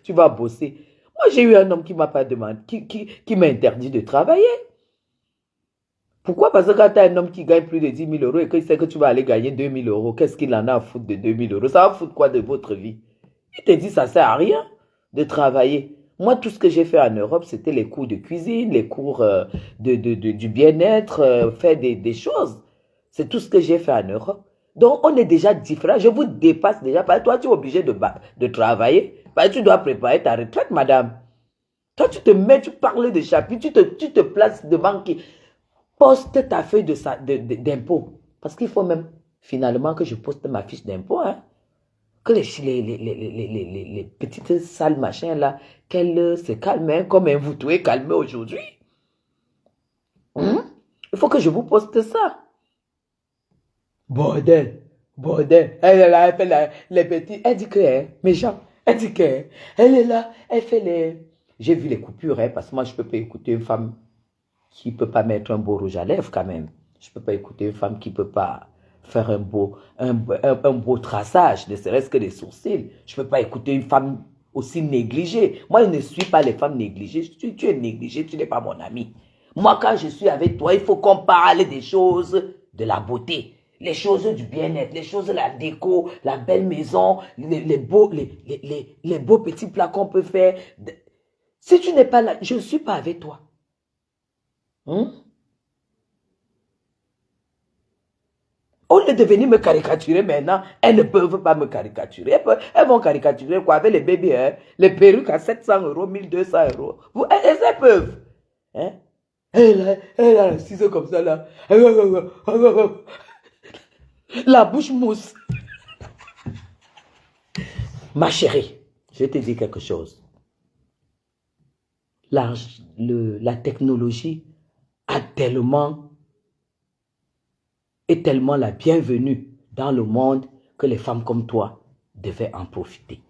tu vas bosser. Moi, j'ai eu un homme qui m'a pas demandé, qui m'a interdit de travailler. Pourquoi? Parce que quand tu as un homme qui gagne plus de 10 000 euros et qu'il sait que tu vas aller gagner 2 000 euros, qu'est-ce qu'il en a à foutre de 2 000 euros? Ça va foutre quoi de votre vie? Il te dit ça sert à rien de travailler. Moi, tout ce que j'ai fait en Europe, c'était les cours de cuisine, les cours du bien-être, faire des choses. C'est tout ce que j'ai fait en Europe. Donc, on est déjà différents. Je vous dépasse déjà. Parce que toi, tu es obligé de travailler. Parce que tu dois préparer ta retraite, madame. Toi, tu te mets, tu parles de chapitre, tu te places devant qui poste ta feuille d'impôt. Parce qu'il faut même, finalement, que je poste ma fiche d'impôt, hein. Que les petites salles machin là, qu'elles se calment, hein, comme vous trouvez calmé aujourd'hui. Il faut que je vous poste ça. Bordel. Elle est là, elle fait les petits. Elle dit que, hein, méchant. Elle dit que, hein, elle est là, elle fait les. J'ai vu les coupures, hein, parce que moi, je ne peux pas écouter une femme qui ne peut pas mettre un beau rouge à lèvres quand même. Je ne peux pas écouter une femme qui ne peut pas faire un beau traçage, ne serait-ce que des sourcils. Je ne peux pas écouter une femme aussi négligée. Moi, je ne suis pas les femmes négligées. Tu es négligée, tu n'es pas mon ami. Moi, quand je suis avec toi, il faut qu'on parle des choses de la beauté, les choses du bien-être, les choses de la déco, la belle maison, les beaux petits plats qu'on peut faire. Si tu n'es pas là, je ne suis pas avec toi. Au lieu de venir me caricaturer maintenant, elles ne peuvent pas me caricaturer. Elles vont caricaturer quoi avec les bébés, hein? Les perruques à 700 euros, 1200 euros. Elles peuvent. Hein? Elle a un ciseau comme ça là. La bouche mousse. Ma chérie, je vais te dire quelque chose. La technologie est tellement la bienvenue dans le monde que les femmes comme toi devaient en profiter.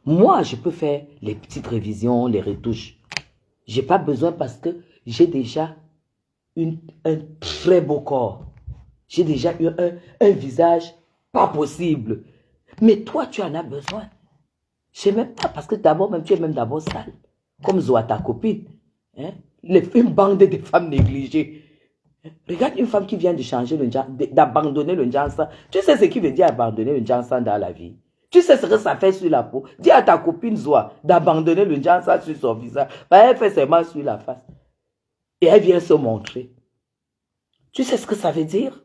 Moi, je peux faire les petites révisions, les retouches. Je n'ai pas besoin parce que j'ai déjà un très beau corps. J'ai déjà eu un visage pas possible. Mais toi, tu en as besoin. Je ne sais même pas parce que d'abord, même tu es même d'abord sale. Comme Zoa, ta copine. Hein? Une bande de femmes négligées.
Regarde une femme qui vient de changer le Njansan, d'abandonner le Njansan. Tu sais ce qui veut dire abandonner le Njansan dans la vie? Tu sais ce que ça fait sur la peau? Dis à ta copine Zoa d'abandonner le Njansan sur son visage. Elle fait seulement sur la face. Et elle vient se montrer. Tu sais ce que ça veut dire?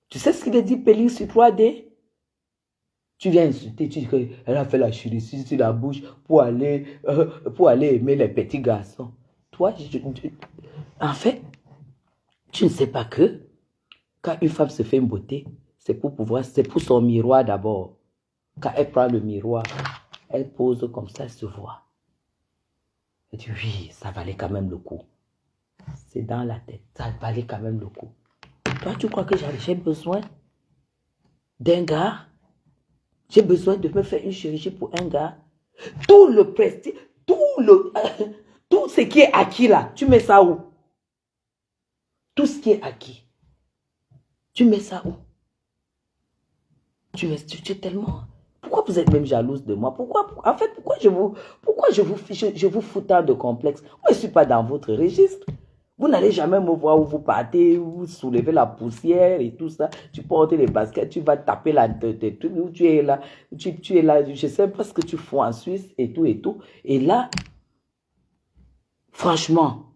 Tu sais ce qu'il veut dire peeling sur 3D? Tu viens insulter, tu dis qu'elle a fait la chirurgie sur la bouche pour aller aimer les petits garçons. Toi, en fait, tu ne sais pas que quand une femme se fait une beauté, c'est pour son miroir d'abord. Quand elle prend le miroir, elle pose comme ça, elle se voit. Elle dit oui, ça valait quand même le coup. C'est dans la tête, ça valait quand même le coup. Toi, tu crois que j'ai besoin d'un gars? J'ai besoin de me faire une chirurgie pour un gars? Tout le prestige, tout ce qui est acquis là, tu mets ça où? Tout ce qui est acquis, tu mets ça où? Tu es tellement... Pourquoi vous êtes même jalouse de moi? Pourquoi je vous fous tant de complexe? Moi, je ne suis pas dans votre registre. Vous n'allez jamais me voir où vous partez, où vous soulevez la poussière et tout ça. Tu portes les baskets, tu vas taper la tête, tu es là, tu es là, je sais pas ce que tu fais en Suisse et tout et tout. Et là, franchement,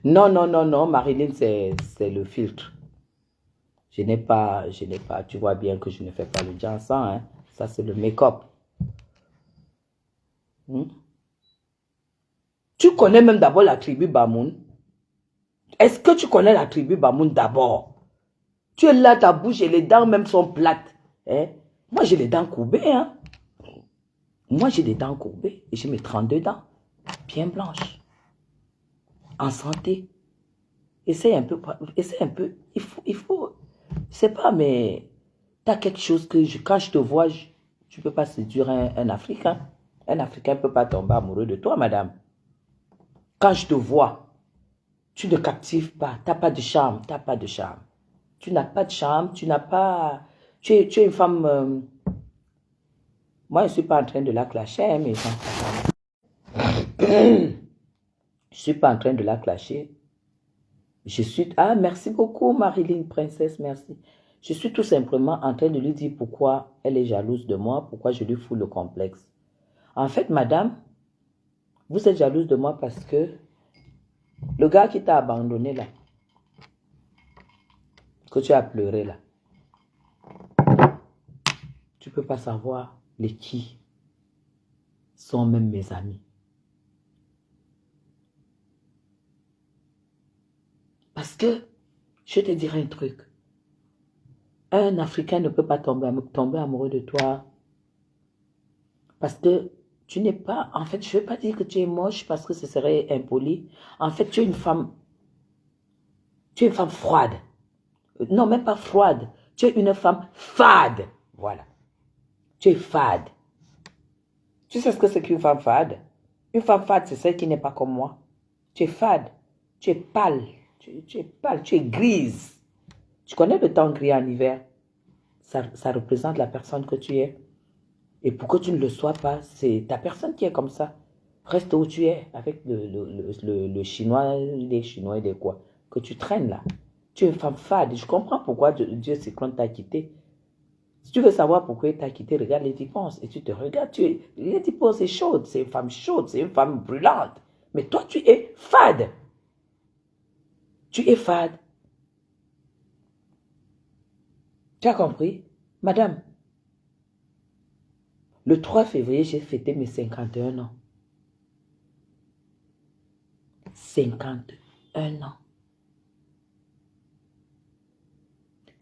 non, Marilyn, c'est le filtre. Je n'ai pas, tu vois bien que je ne fais pas le Jansan, hein. Ça, c'est le make-up. Tu connais même d'abord la tribu Bamoun? Est-ce que tu connais la tribu Bamoun d'abord? Tu es là, ta bouche et les dents même sont plates. Hein? Moi, j'ai les dents courbées. Hein? Moi, j'ai des dents courbées et j'ai mes 32 dents, bien blanches, en santé. Essaye un peu, il faut, je sais pas, mais tu as quelque chose que quand je te vois, tu ne peux pas séduire un Africain. Un Africain ne peut pas tomber amoureux de toi, madame. Quand je te vois, tu ne captives pas, tu n'as pas de charme, tu n'as pas de charme. Tu n'as pas de charme, tu n'as pas... Tu es une femme... Moi, je ne suis pas en train de la clasher, hein, mes gens. Je ne suis pas en train de la clasher. Je suis... Ah, merci beaucoup, Marilyn, princesse, merci. Je suis tout simplement en train de lui dire pourquoi elle est jalouse de moi, pourquoi je lui fous le complexe. En fait, madame, vous êtes jalouse de moi parce que le gars qui t'a abandonné là, que tu as pleuré là, tu ne peux pas savoir les qui sont même mes amis. Parce que, je te dirai un truc, un Africain ne peut pas tomber amoureux de toi parce que tu n'es pas, en fait, je ne veux pas dire que tu es moche parce que ce serait impoli. En fait, tu es une femme froide. Non, même pas froide. Tu es une femme fade. Voilà. Tu es fade. Tu sais ce que c'est qu'une femme fade? Une femme fade, c'est celle qui n'est pas comme moi. Tu es fade. Tu es pâle. Tu es pâle. Tu es grise. Tu connais le temps gris en hiver? Ça représente la personne que tu es. Et pour que tu ne le sois pas, c'est ta personne qui est comme ça. Reste où tu es avec le chinois, les chinois et les quoi, que tu traînes là. Tu es une femme fade. Je comprends pourquoi Dieu Cyclone t'a quitté. Si tu veux savoir pourquoi il t'a quitté, regarde Lady Ponce et tu te regardes. Lady Ponce est chaude, c'est une femme chaude, c'est une femme brûlante. Mais toi, tu es fade. Tu es fade. Tu as compris? Madame, le 3 février, j'ai fêté mes 51 ans. 51 ans.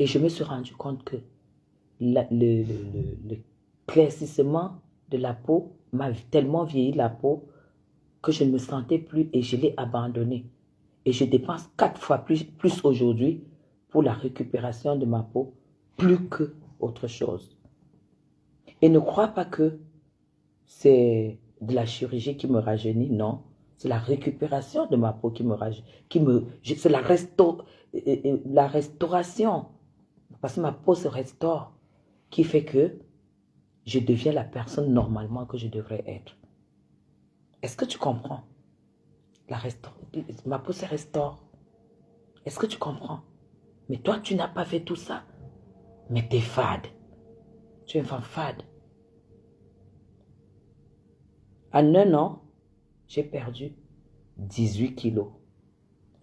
Et je me suis rendu compte que l'éclaircissement de la peau m'a tellement vieilli la peau que je ne me sentais plus et je l'ai abandonné. Et je dépense 4 fois plus aujourd'hui pour la récupération de ma peau, plus que autre chose. Et ne crois pas que c'est de la chirurgie qui me rajeunit, non. C'est la récupération de ma peau qui me rajeunit. C'est la restauration. Parce que ma peau se restaure, qui fait que je deviens la personne normalement que je devrais être. Est-ce que tu comprends? Ma peau se restaure. Est-ce que tu comprends? Mais toi, tu n'as pas fait tout ça. Mais tu es fade. Tu es une femme fade. En un an, j'ai perdu 18 kilos.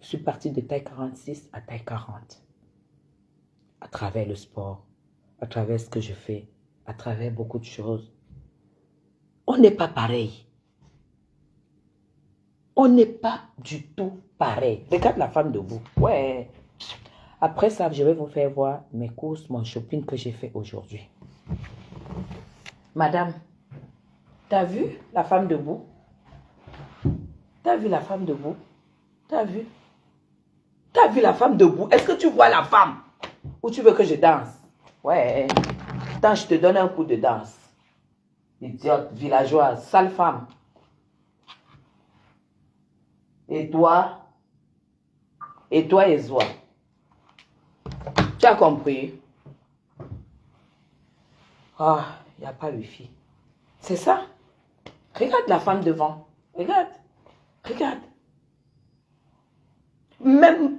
Je suis partie de taille 46 à taille 40. À travers le sport, à travers ce que je fais, à travers beaucoup de choses. On n'est pas pareil. On n'est pas du tout pareil. Regarde la femme debout. Ouais. Après ça, je vais vous faire voir mes courses, mon shopping que j'ai fait aujourd'hui. Madame, t'as vu la femme debout? T'as vu la femme debout? T'as vu? T'as vu la femme debout? Est-ce que tu vois la femme? Ou tu veux que je danse? Ouais. Attends, je te donne un coup de danse. Idiote, villageoise, sale femme. Et toi? Et toi, Ezwa? Tu as compris? Ah, il n'y a pas wifi. C'est ça? Regarde la femme devant. Regarde. Regarde. Même...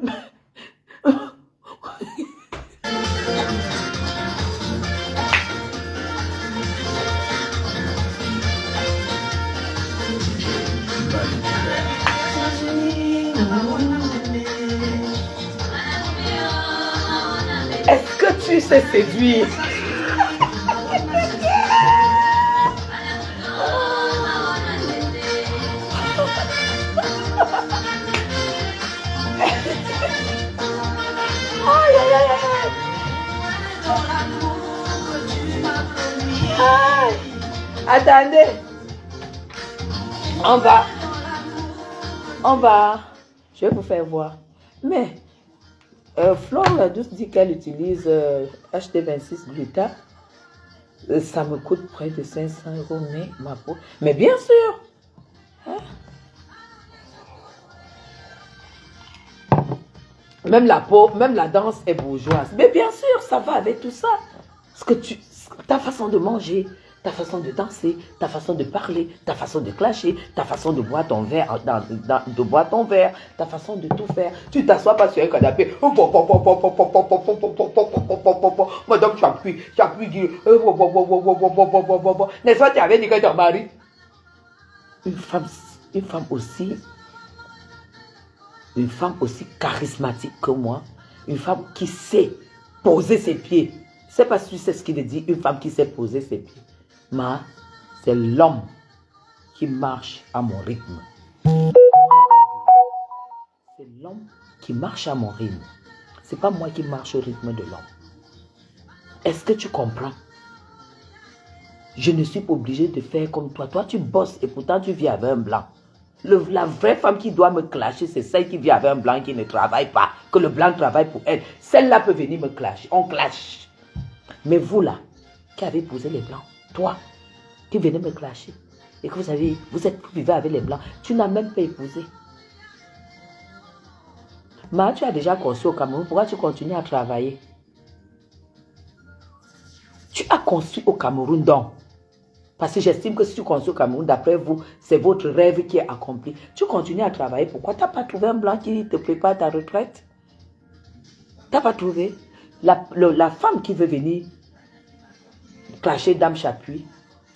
Est-ce que tu sais séduire? Aïe, aïe, aïe, aïe. Attendez. On va. Je vais vous faire voir. Mais, Flore la douce dit qu'elle utilise HT26 Gluta. Ça me coûte près de 500 €, mais ma peau. Mais bien sûr. Hein? Même la peau, même la danse est bourgeoise. Mais bien sûr, ça va avec tout ça. Ta façon de manger, ta façon de danser, ta façon de parler, ta façon de clasher, ta façon de boire ton verre, ta façon de tout faire. Tu t'assois pas sur un canapé. Madame, j'appuie. N'est-ce pas, tu avais dit que ton mari? Une femme aussi charismatique que moi, une femme qui sait poser ses pieds. C'est pas si c'est ce qu'il dit, une femme qui sait poser ses pieds. Mais c'est l'homme qui marche à mon rythme. C'est l'homme qui marche à mon rythme. C'est pas moi qui marche au rythme de l'homme. Est-ce que tu comprends? Je ne suis pas obligée de faire comme toi. Toi, tu bosses et pourtant tu vis avec un blanc. La vraie femme qui doit me clasher, c'est celle qui vit avec un blanc qui ne travaille pas. Que le blanc travaille pour elle. Celle-là peut venir me clasher. On clash. Mais vous là, qui avez épousé les blancs, toi, qui venez me clasher, et que vous vivez avec les blancs, tu n'as même pas épousé. Mais tu as déjà conçu au Cameroun, pourquoi tu continues à travailler? Tu as conçu au Cameroun donc. Parce que j'estime que si tu construis au Cameroun, d'après vous, c'est votre rêve qui est accompli. Tu continues à travailler. Pourquoi tu n'as pas trouvé un blanc qui te prépare ta retraite? Tu n'as pas trouvé? La femme qui veut venir clasher Dame Chapuis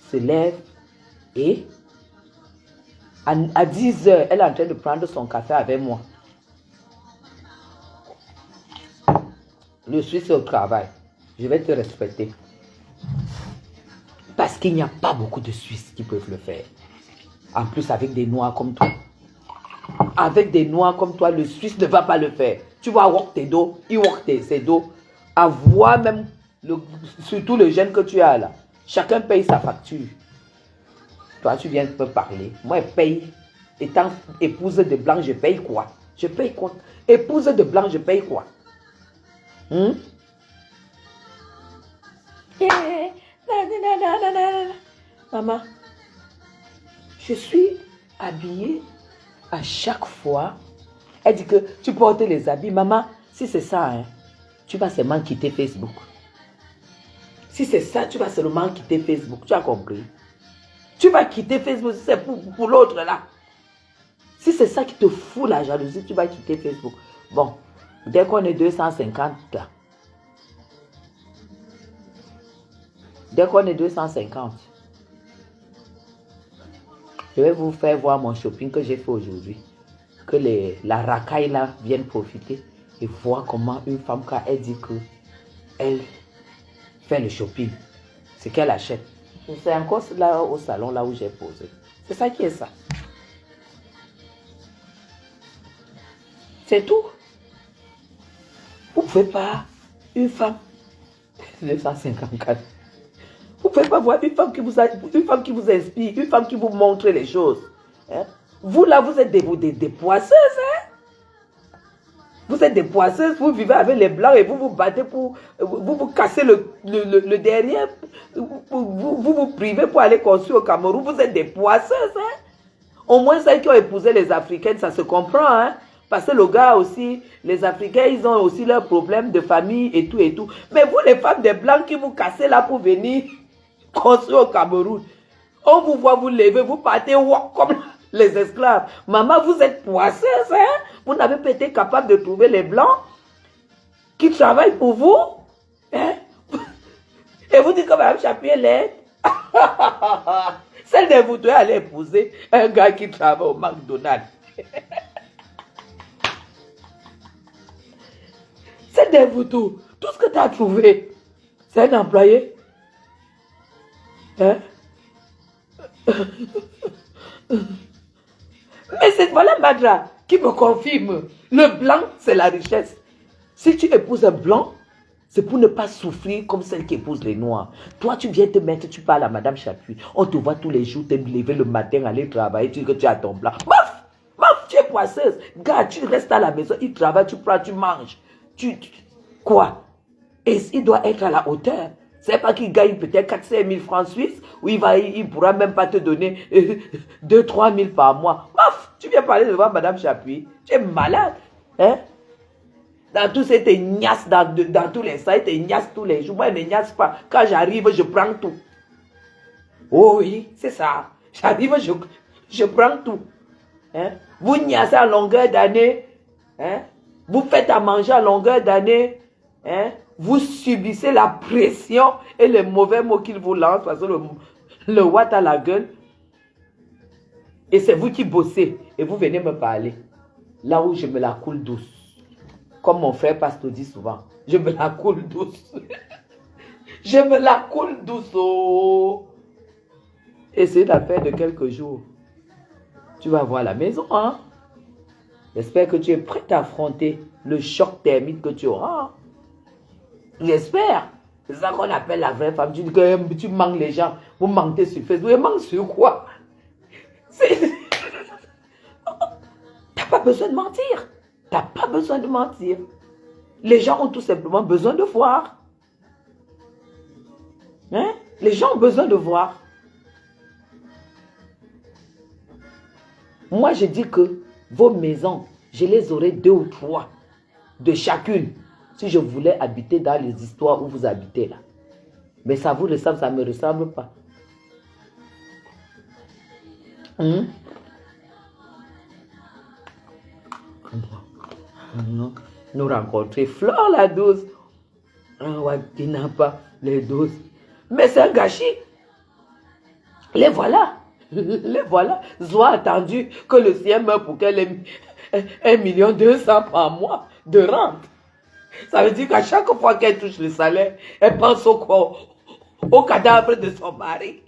se lève et à 10 h, elle est en train de prendre son café avec moi. Je suis au travail. Je vais te respecter. Parce qu'il n'y a pas beaucoup de Suisses qui peuvent le faire. En plus, avec des Noirs comme toi. Avec des Noirs comme toi, le Suisse ne va pas le faire. Tu vas work tes dos, il work ses dos. À voir même, surtout le jeune que tu as là. Chacun paye sa facture. Toi, tu viens de me parler. Moi, je paye. Étant épouse de blanc, je paye quoi? Je paye quoi? Épouse de blanc, je paye quoi? Maman, je suis habillée à chaque fois. Elle dit que tu portes les habits. Maman, si c'est ça, hein, tu vas seulement quitter Facebook. Si c'est ça, tu vas seulement quitter Facebook. Tu as compris? Tu vas quitter Facebook, c'est pour l'autre là. Si c'est ça qui te fout la jalousie, tu vas quitter Facebook. Bon, dès qu'on est 250 là. Dès qu'on est 250, je vais vous faire voir mon shopping que j'ai fait aujourd'hui. Que la racaille là vienne profiter et voir comment une femme, quand elle dit qu'elle fait le shopping, c'est qu'elle achète. C'est encore là au salon là où j'ai posé. C'est ça qui est ça. C'est tout. Vous ne pouvez pas, une femme, 254, vous ne pouvez pas voir une femme qui vous inspire, une femme qui vous montre les choses. Hein? Vous là, vous êtes des poisseuses. Hein? Vous êtes des poisseuses, vous vivez avec les blancs et vous vous battez pour vous casser le derrière, vous privez pour aller construire au Cameroun. Vous êtes des poisseuses. Hein? Au moins celles qui ont épousé les Africaines, ça se comprend. Hein? Parce que le gars aussi, les Africains, ils ont aussi leurs problèmes de famille et tout et tout. Mais vous, les femmes des Blancs qui vous cassez là pour venir construire au Cameroun, on vous voit vous lever, vous partez comme les esclaves. Maman, vous êtes poisseuse, hein? Vous n'avez pas été capable de trouver les Blancs qui travaillent pour vous. Hein? Et vous dites que Mme Chapuis est laide. Celle de vous devez aller épouser un gars qui travaille au McDonald's. C'est des photos. Tout ce que tu as trouvé, c'est un employé. Hein? Mais c'est voilà Madra qui me confirme. Le blanc, c'est la richesse. Si tu épouses un blanc, c'est pour ne pas souffrir comme celle qui épouse les noirs. Toi, tu viens te mettre, tu parles à Madame Chapuis. On te voit tous les jours te lever le matin, aller travailler, tu dis que tu as ton blanc. Maf, tu es poisseuse. Gars, tu restes à la maison, il travaille, tu prends, tu manges. Quoi? Et il doit être à la hauteur. C'est pas qu'il gagne peut-être 4-5 000 francs suisses, ou il ne pourra même pas te donner 2-3 000 par mois. Maf, tu viens parler devant Madame Chapuis. Tu es malade. Hein? Dans tous ces gnasses, dans tous les sites, ils gnassent tous les jours. Moi, je ne gnasse pas. Quand j'arrive, je prends tout. Oh oui, c'est ça. J'arrive, je prends tout. Hein? Vous gnassez à longueur d'année. Hein? Vous faites à manger à longueur d'année. Hein? Vous subissez la pression et les mauvais mots qu'il vous lance parce que le watt à la gueule. Et c'est vous qui bossez. Et vous venez me parler. Là où je me la coule douce. Comme mon frère Pasteur dit souvent. Je me la coule douce. Je me la coule douce. Oh. Et c'est l'affaire de quelques jours. Tu vas voir la maison. Hein? J'espère que tu es prête à affronter le choc thermique que tu auras. J'espère. C'est ça qu'on appelle la vraie femme. Tu dis que tu manques les gens. Vous mentez sur Facebook. Vous manquez sur quoi? T'as pas besoin de mentir. T'as pas besoin de mentir. Les gens ont tout simplement besoin de voir. Hein? Les gens ont besoin de voir. Moi, je dis que vos maisons, je les aurais 2 ou 3 de chacune. Si je voulais habiter dans les histoires où vous habitez là. Mais ça vous ressemble, ça ne me ressemble pas. Nous rencontrer Flore la douce. Qui n'a pas les 12. Mais c'est un gâchis. Les voilà. Les voilà. Zoa attendu que le sien meure pour qu'elle ait 1 200 000 par mois de rente. Ça veut dire qu'à chaque fois qu'elle touche le salaire, elle pense au cadavre de son mari.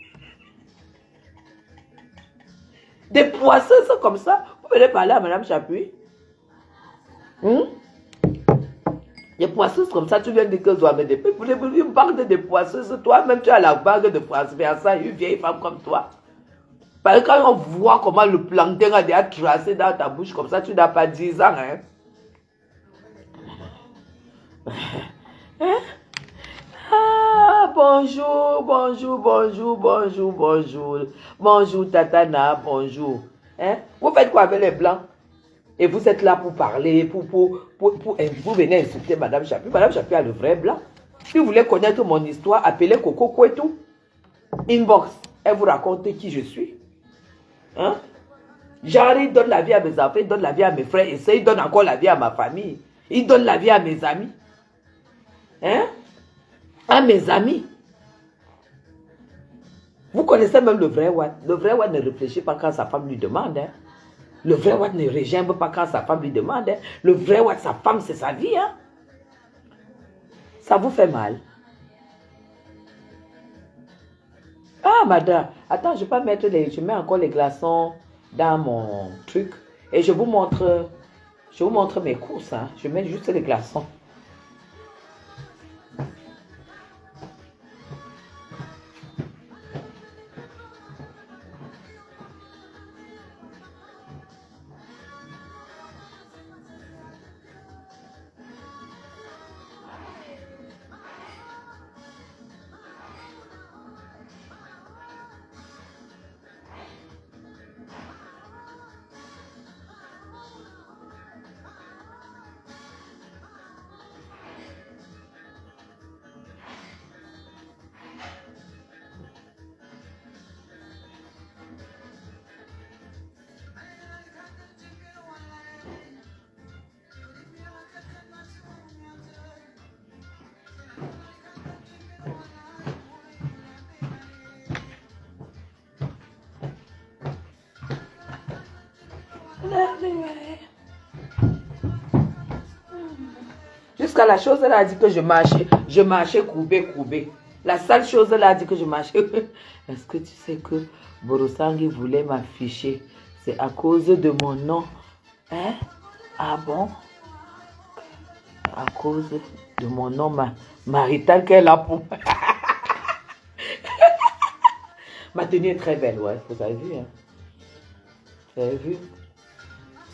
Des poisseuses comme ça. Vous venez parler à Mme Chapuis. Des poisseuses comme ça, tu viens dire que Zoa me dépêche. Une bague de poisseuses, toi-même tu as la bague de France Versa, une vieille femme comme toi. Parce que quand on voit comment le plancton a déjà tracé dans ta bouche comme ça, tu n'as pas 10 ans. Hein? Ah, bonjour, bonjour, bonjour, bonjour, bonjour. Bonjour, Tatana, bonjour. Hein? Vous faites quoi avec les blancs? Et vous êtes là pour parler, vous venez insulter Madame Chapuis. Madame Chapuis a le vrai blanc. Si vous voulez connaître mon histoire, appelez Coco Kouetou. Inbox, elle vous raconte qui je suis. Hein? Genre, il donne la vie à mes enfants, il donne la vie à mes frères et sœurs, il donne encore la vie à ma famille. Il donne la vie à mes amis. Hein? À mes amis. Vous connaissez même le vrai Watt. Le vrai Watt ne réfléchit pas quand sa femme lui demande. Hein? Le vrai Watt ne régimbe pas quand sa femme lui demande. Hein? Le vrai Watt, sa femme, c'est sa vie. Hein? Ça vous fait mal. Ah, madame. Attends, je vais pas mettre les... Je mets encore les glaçons dans mon truc. Et je vous montre mes courses. Hein? Je mets juste les glaçons. Jusqu'à la chose, elle a dit que je marchais courbé. La sale chose, elle a dit que je marchais. Est-ce que tu sais que Borosangi voulait m'afficher? C'est à cause de mon nom. Hein? Ah bon? À cause de mon nom marital qu'elle a pour... Ma tenue est très belle, ouais, vous avez vu, hein? Vous avez vu?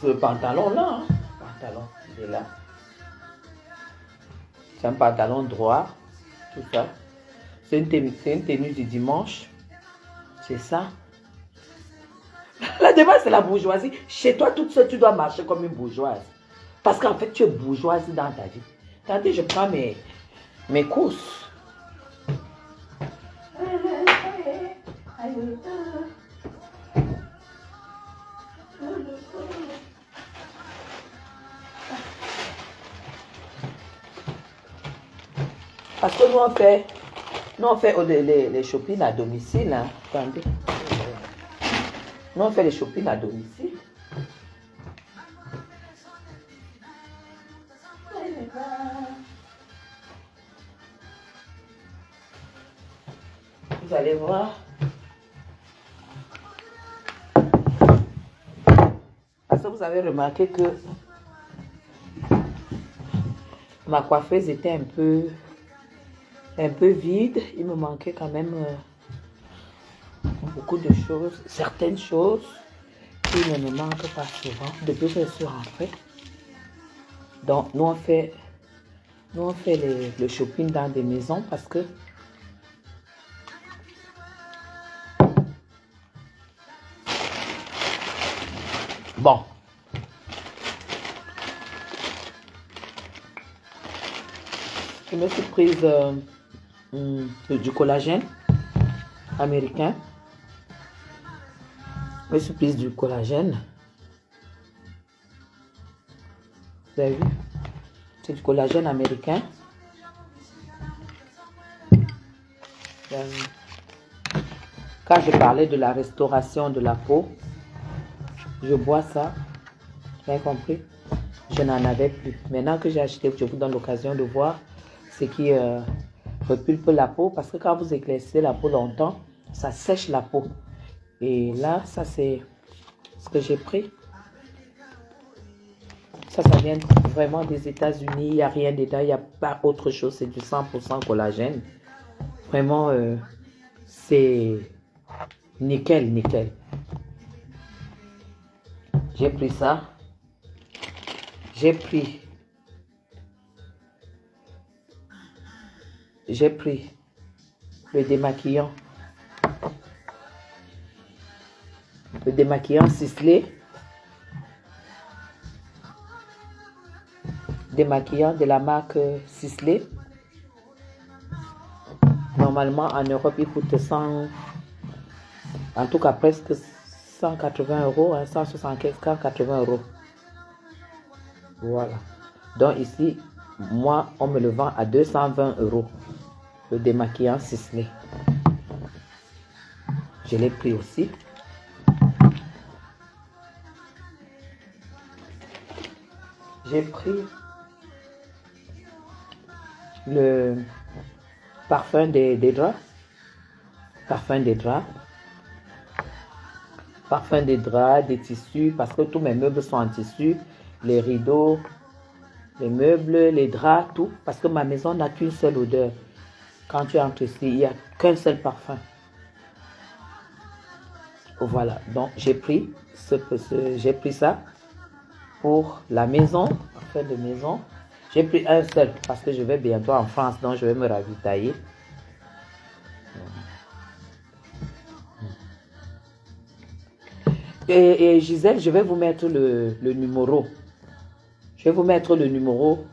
Ce pantalon-là, hein? Pantalon, il est là. C'est un pantalon droit, tout ça. C'est une tenue du dimanche. C'est ça. La démarche, c'est la bourgeoisie. Chez toi, toute seule, tu dois marcher comme une bourgeoise. Parce qu'en fait, tu es bourgeoise dans ta vie. Attendez, je prends mes courses. Parce que nous on fait les shopping à domicile. Hein. Attendez. Nous on fait les shopping à domicile. Vous allez voir. Parce que vous avez remarqué que ma coiffeuse était un peu vide. Il me manquait quand même beaucoup de choses, certaines choses qui ne me manquent pas souvent depuis que je suis rentrée. Donc nous on fait le shopping dans des maisons parce que bon. Je me suis prise du collagène américain. Je me suis prise du collagène. Vous avez vu? C'est du collagène américain. Quand je parlais de la restauration de la peau, je bois ça. Vous avez compris? Je n'en avais plus. Maintenant que j'ai acheté, je vous donne l'occasion de voir ce qui repulpe la peau. Parce que quand vous éclaircissez la peau longtemps, ça sèche la peau. Et là, ça c'est ce que j'ai pris. Ça vient vraiment des États-Unis. Il n'y a rien dedans. Il n'y a pas autre chose. C'est du 100% collagène. Vraiment, c'est nickel, nickel. J'ai pris ça. J'ai pris le démaquillant. Le démaquillant Sisley. Démaquillant de la marque Sisley. Normalement, en Europe, il coûte 100, en tout cas presque 180 euros, hein, 175, 180 euros. Voilà. Donc ici, moi, on me le vend à 220 euros. Le démaquillant Sisley. Je l'ai pris aussi. J'ai pris le parfum des draps. Parfum des draps. Parfum des draps, des tissus, parce que tous mes meubles sont en tissu. Les rideaux, les meubles, les draps, tout. Parce que ma maison n'a qu'une seule odeur. Quand tu entres ici, il n'y a qu'un seul parfum. Voilà, donc j'ai pris ça pour la maison, parfum de maison. J'ai pris un seul parce que je vais bientôt en France, donc je vais me ravitailler. Et Gisèle, je vais vous mettre le numéro. Je vais vous mettre le numéro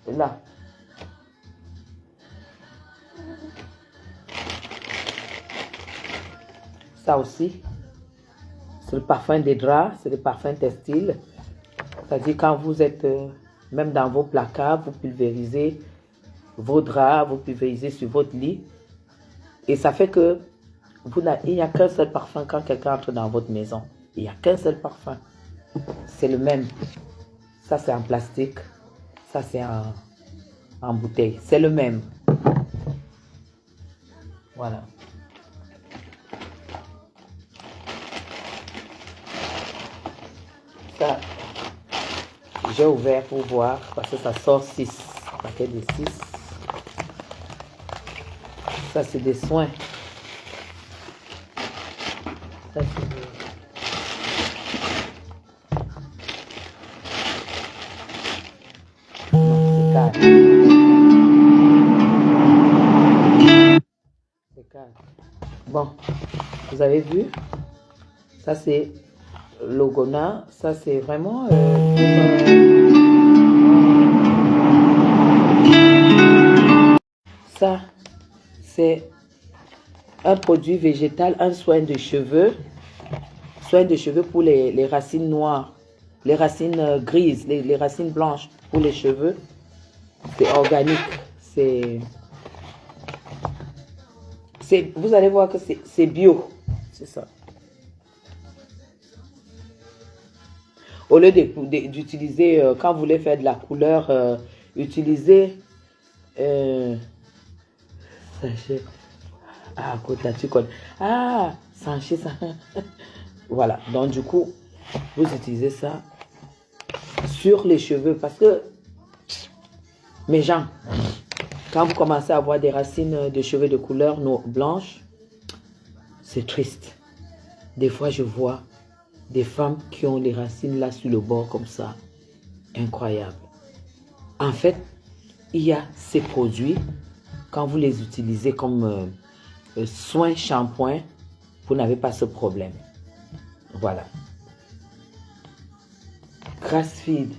là. Ça aussi, c'est le parfum des draps, c'est le parfum textile. C'est-à-dire quand vous êtes même dans vos placards, vous pulvérisez vos draps, vous pulvérisez sur votre lit. Et ça fait que il n'y a qu'un seul parfum quand quelqu'un entre dans votre maison. Il n'y a qu'un seul parfum. C'est le même. Ça, c'est en plastique. Ça, c'est en bouteille. C'est le même. Voilà. Ça, j'ai ouvert pour voir parce que ça sort 6. Paquet de 6. Ça, c'est des soins. Ça, c'est des... Bon, vous avez vu, ça c'est Logona, ça c'est vraiment ça c'est un produit végétal, un soin de cheveux pour les racines noires, les racines grises, les racines blanches pour les cheveux. C'est organique, vous allez voir que c'est bio, c'est ça. Au lieu d'utiliser, quand vous voulez faire de la couleur, utilisez sachet. Ah, Kota, tu connais. Ah, sachet, ça. Voilà, donc du coup, vous utilisez ça sur les cheveux parce que, mes gens, quand vous commencez à avoir des racines de cheveux de couleur blanche, c'est triste. Des fois, je vois des femmes qui ont les racines là sur le bord comme ça. Incroyable. En fait, il y a ces produits, quand vous les utilisez comme soin, shampoing, vous n'avez pas ce problème. Voilà. Grassfeed.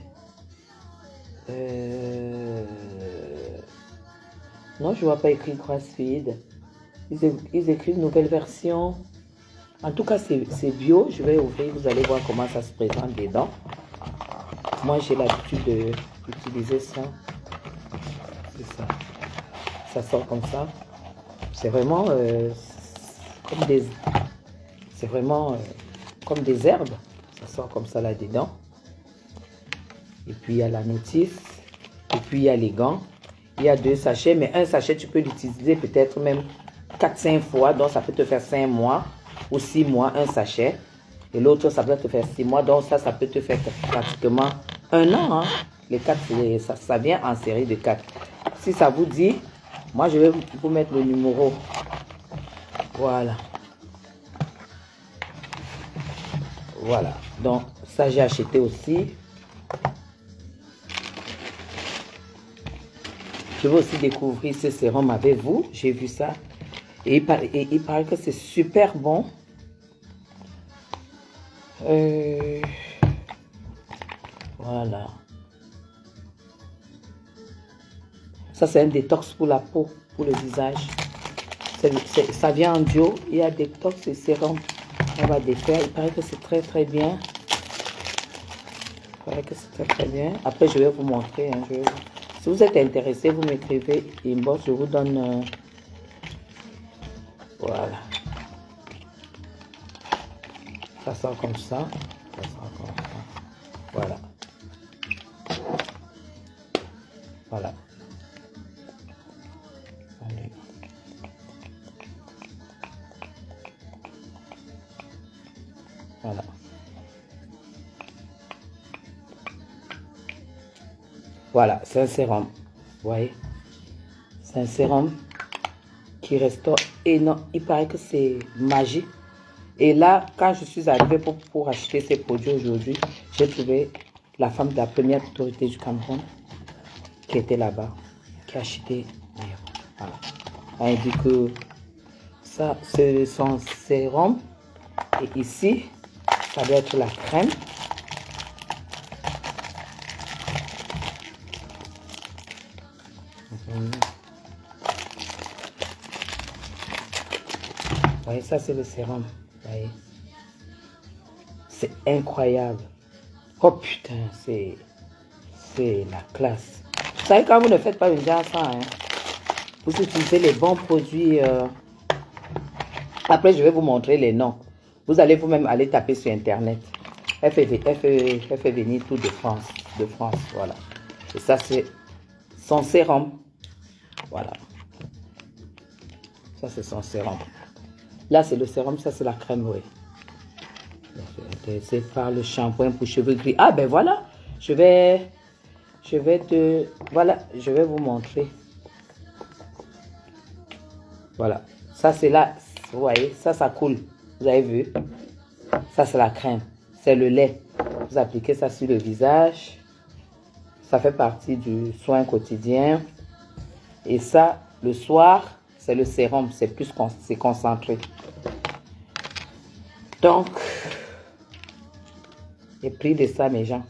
Non, je ne vois pas écrit Grassfeed. Ils écrivent nouvelle version. En tout cas, c'est bio. Je vais ouvrir, vous allez voir comment ça se présente dedans. Moi, j'ai l'habitude d'utiliser ça. C'est ça. Ça sort comme ça. C'est vraiment comme des... C'est vraiment comme des herbes. Ça sort comme ça là-dedans. Et puis, il y a la notice. Et puis, il y a les gants. Il y a 2 sachets. Mais un sachet, tu peux l'utiliser peut-être même 4-5 fois. Donc, ça peut te faire 5 mois ou 6 mois, un sachet. Et l'autre, ça peut te faire 6 mois. Donc, ça peut te faire pratiquement 1 an. Hein. Les 4, ça vient en série de 4. Si ça vous dit, moi, je vais vous mettre le numéro. Voilà. Voilà. Donc, ça, j'ai acheté aussi. Je vais aussi découvrir ce sérum avec vous. J'ai vu ça. Et il paraît que c'est super bon. Voilà. Ça, c'est un détox pour la peau, pour le visage. Ça vient en duo. Il y a détox et sérum. On va défaire. Il paraît que c'est très très bien. Il paraît que c'est très très bien. Après, je vais vous montrer. Hein, Si vous êtes intéressé, vous m'écrivez inbox. Je vous donne... Voilà. Ça sort comme ça. Ça sort comme ça. Voilà. Voilà. Allez. Voilà. Voilà, c'est un sérum. Vous voyez? C'est un sérum qui restaure énorme. Il paraît que c'est magique. Et là, quand je suis arrivée pour acheter ces produits aujourd'hui, j'ai trouvé la femme de la première autorité du Cameroun qui était là-bas, qui a acheté. Voilà. Elle dit que ça, c'est son sérum. Et ici, ça doit être la crème. Vous voyez, ça c'est le sérum. Vous voyez, c'est incroyable. Oh putain, c'est la classe. Vous savez, quand vous ne faites pas une genre ça, hein, vous utilisez les bons produits. Après, je vais vous montrer les noms. Vous allez vous-même aller taper sur Internet. Elle fait venir tout de France. Voilà. Et ça, c'est son sérum. Voilà. Ça, c'est son sérum. Là, c'est le sérum. Ça, c'est la crème, oui. Je suis intéressé par le shampoing pour cheveux gris. Ah, ben voilà. Je vais vous montrer. Voilà. Ça, c'est là. Vous voyez, ça coule. Vous avez vu? Ça, c'est la crème. C'est le lait. Vous appliquez ça sur le visage. Ça fait partie du soin quotidien. Et ça, le soir, c'est le sérum. C'est plus concentré. Donc, j'ai pris de ça, mes gens.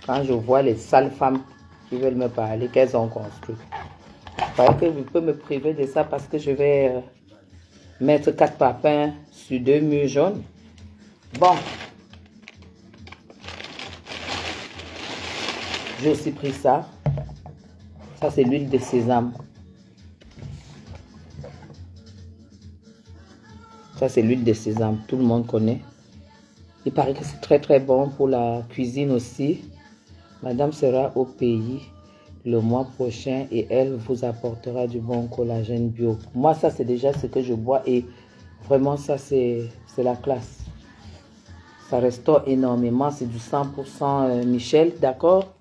Quand je vois les sales femmes qui veulent me parler, qu'elles ont construit. Vous voyez que je peux me priver de ça parce que je vais mettre 4 papins sur 2 murs jaunes. Bon. J'ai aussi pris ça. Ça, c'est l'huile de sésame. Ça, c'est l'huile de sésame. Tout le monde connaît. Il paraît que c'est très, très bon pour la cuisine aussi. Madame sera au pays le mois prochain et elle vous apportera du bon collagène bio. Moi, ça, c'est déjà ce que je bois et vraiment, ça, c'est la classe. Ça restaure énormément. C'est du 100% Michel, d'accord?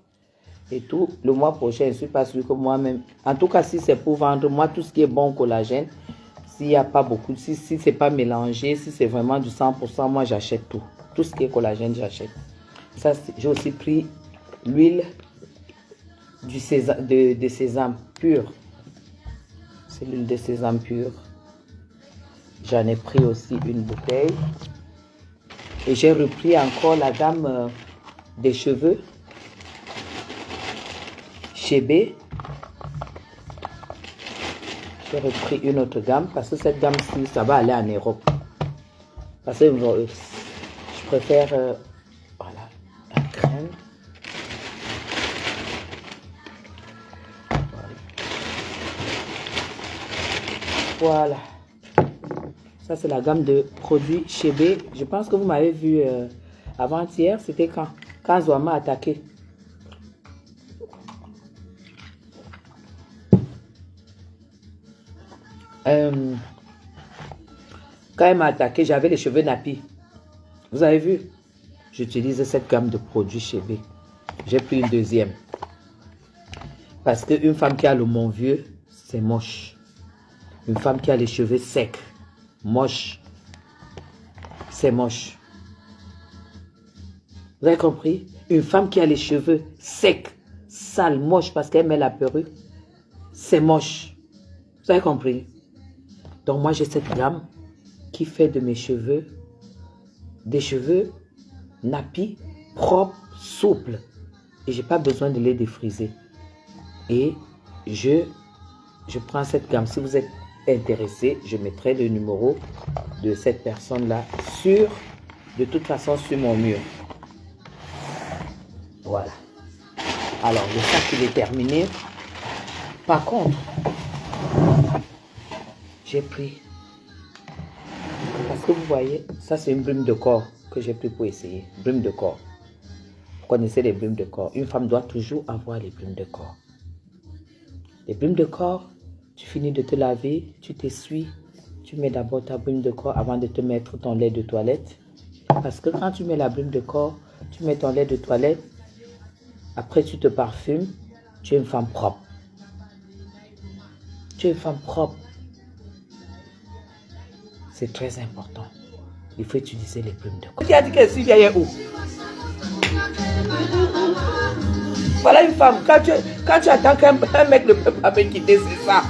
Et tout. Le mois prochain, je ne suis pas sûre que moi-même... En tout cas, si c'est pour vendre, moi, tout ce qui est bon collagène, s'il n'y a pas beaucoup, si ce n'est pas mélangé, si c'est vraiment du 100%, moi, j'achète tout. Tout ce qui est collagène, j'achète. Ça, j'ai aussi pris l'huile de sésame pur. C'est l'huile de sésame pure. J'en ai pris aussi une bouteille. Et j'ai repris encore la gamme des cheveux. Chébé. J'ai repris une autre gamme parce que cette gamme-ci, ça va aller en Europe. Parce que je préfère voilà, la crème. Voilà. Ça, c'est la gamme de produits Chébé. Je pense que vous m'avez vu avant-hier. C'était quand Zoa m'a attaqué. Quand elle m'a attaqué, j'avais les cheveux nappis. Vous avez vu? J'utilise cette gamme de produits Chébé. J'ai pris une deuxième. Parce qu'une femme qui a le mon vieux, c'est moche. Une femme qui a les cheveux secs, moche, c'est moche. Vous avez compris? Une femme qui a les cheveux secs, sales, moches parce qu'elle met la perruque, c'est moche. Vous avez compris? Donc moi j'ai cette gamme qui fait de mes cheveux des cheveux nappis, propres, souples. Et j'ai pas besoin de les défriser. Et je prends cette gamme. Si vous êtes intéressé, je mettrai le numéro de cette personne-là de toute façon sur mon mur. Voilà. Alors, le sac, il est terminé. Par contre, j'ai pris, parce que vous voyez, ça c'est une brume de corps que j'ai pris pour essayer. Brume de corps. Vous connaissez les brumes de corps. Une femme doit toujours avoir les brumes de corps. Les brumes de corps, tu finis de te laver, tu t'essuies, tu mets d'abord ta brume de corps avant de te mettre ton lait de toilette. Parce que quand tu mets la brume de corps, tu mets ton lait de toilette, après tu te parfumes, tu es une femme propre. Tu es une femme propre. C'est très important. Il faut utiliser les brumes de corps. Qui a dit qu'elle suit vieille où? Voilà une femme. Quand tu attends qu'un mec ne peut pas me quitter, c'est ça.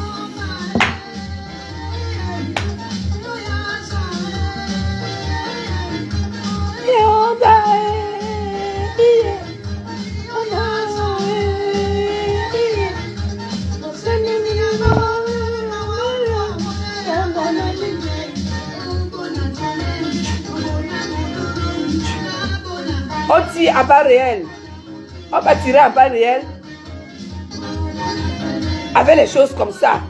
On tire à bas réel. On va tirer à bas réel. Avec les choses comme ça.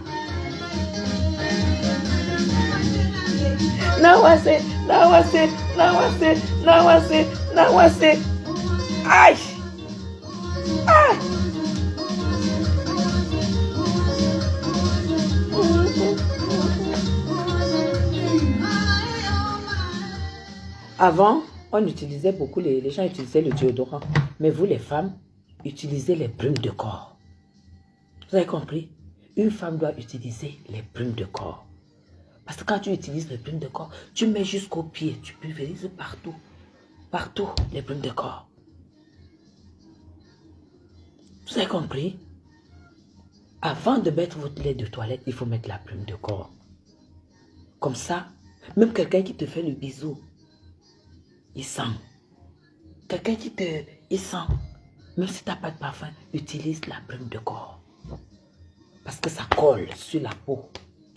Nawase, nawase, nawase, nawase, nawase. Aïe. Aïe. Avant, on utilisait beaucoup, les gens utilisaient le déodorant. Mais vous, les femmes, utilisez les brumes de corps. Vous avez compris? Une femme doit utiliser les brumes de corps. Parce que quand tu utilises les brumes de corps, tu mets jusqu'aux pieds. Tu pulvérises partout. Partout, les brumes de corps. Vous avez compris? Avant de mettre votre lait de toilette, il faut mettre la brume de corps. Comme ça, même quelqu'un qui te fait le bisou, il sent. Quelqu'un qui te... il sent. Même si tu n'as pas de parfum, utilise la brume de corps. Parce que ça colle sur la peau.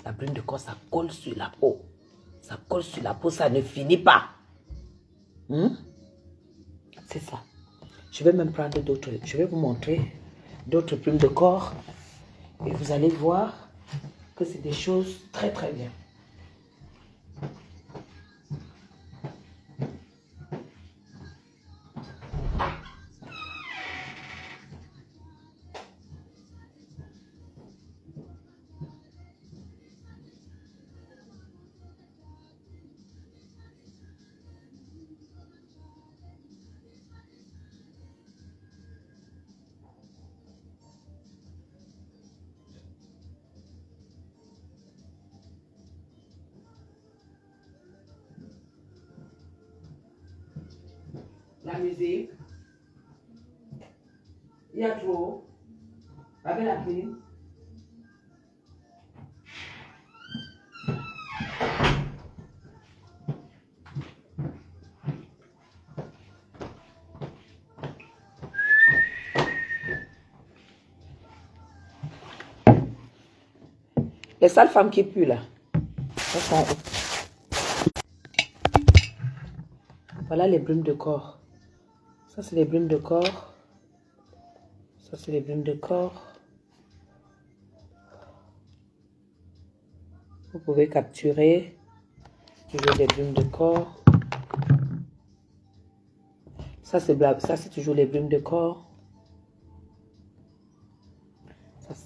La brume de corps, ça colle sur la peau. Ça colle sur la peau, ça ne finit pas. C'est ça. Je vais même prendre d'autres. Je vais vous montrer d'autres brumes de corps. Et vous allez voir que c'est des choses très très bien. La musique. Il y a trop. Avec la clim. Les sales femmes qui puent là. Voilà les brumes de corps. Ça, c'est les brumes de corps. Ça, c'est les brumes de corps. Vous pouvez capturer. Toujours les brumes de corps. Ça, c'est toujours les brumes de corps.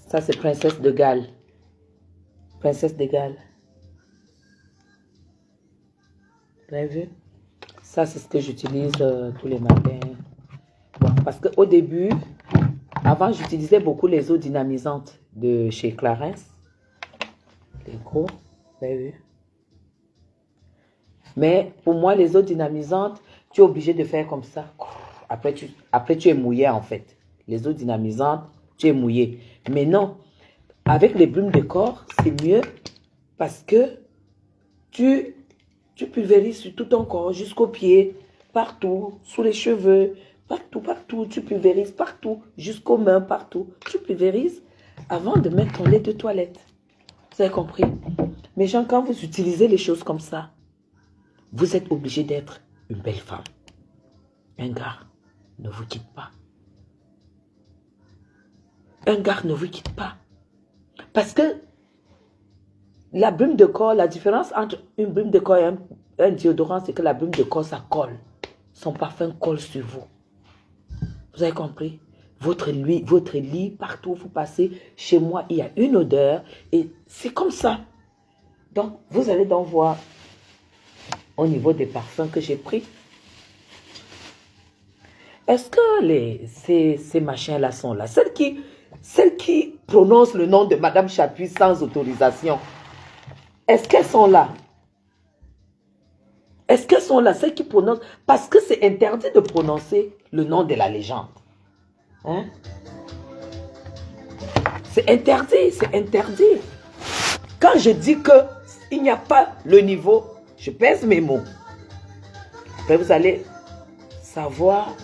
Ça c'est Princesse de Galles. Princesse de Galles. Vous avez vu? Ça, c'est ce que j'utilise tous les matins. Bon, parce qu'au début, avant, j'utilisais beaucoup les eaux dynamisantes de chez Clarins. Les gros, vous avez vu? Mais pour moi, les eaux dynamisantes, tu es obligé de faire comme ça. Après, tu es mouillé en fait. Les eaux dynamisantes, tu es mouillé. Mais non, avec les brumes de corps, c'est mieux parce que tu pulvérises sur tout ton corps, jusqu'aux pieds, partout, sous les cheveux, partout, partout. Tu pulvérises partout, jusqu'aux mains, partout. Tu pulvérises avant de mettre ton lait de toilette. Vous avez compris? Mais gens, quand vous utilisez les choses comme ça, vous êtes obligé d'être une belle femme. Un gars ne vous quitte pas. Un gars ne vous quitte pas. Parce que la brume de corps, la différence entre une brume de corps et un déodorant, c'est que la brume de corps, ça colle. Son parfum colle sur vous. Vous avez compris? Votre lit, partout où vous passez, chez moi, il y a une odeur et c'est comme ça. Donc, vous allez donc voir au niveau des parfums que j'ai pris. Est-ce que ces machins-là sont là? Celles qui prononcent le nom de Madame Chapuis sans autorisation, est-ce qu'elles sont là? Est-ce qu'elles sont là, celles qui prononcent? Parce que c'est interdit de prononcer le nom de la légende. Hein? C'est interdit, c'est interdit. Quand je dis qu'il n'y a pas le niveau, je pèse mes mots. Après, vous allez savoir.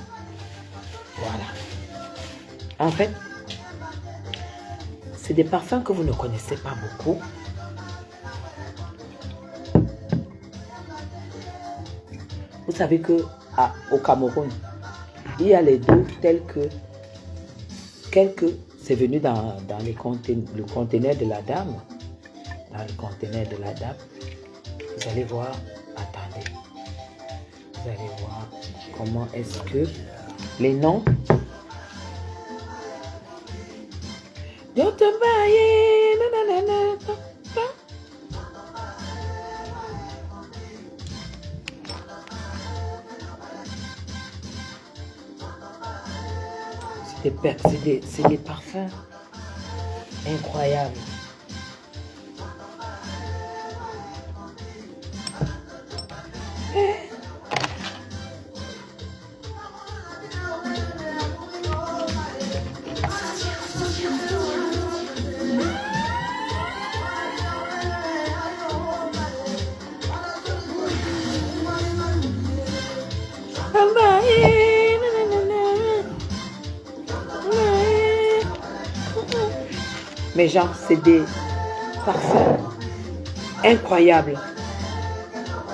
Voilà. En fait, c'est des parfums que vous ne connaissez pas beaucoup. Vous savez qu'au Cameroun, il y a les douves tels que c'est venu dans le conteneur de la dame. Dans le conteneur de la dame. Vous allez voir, attendez. Vous allez voir comment est-ce que les noms. C'est des parfums incroyables. Mais genre, c'est des parfums incroyables.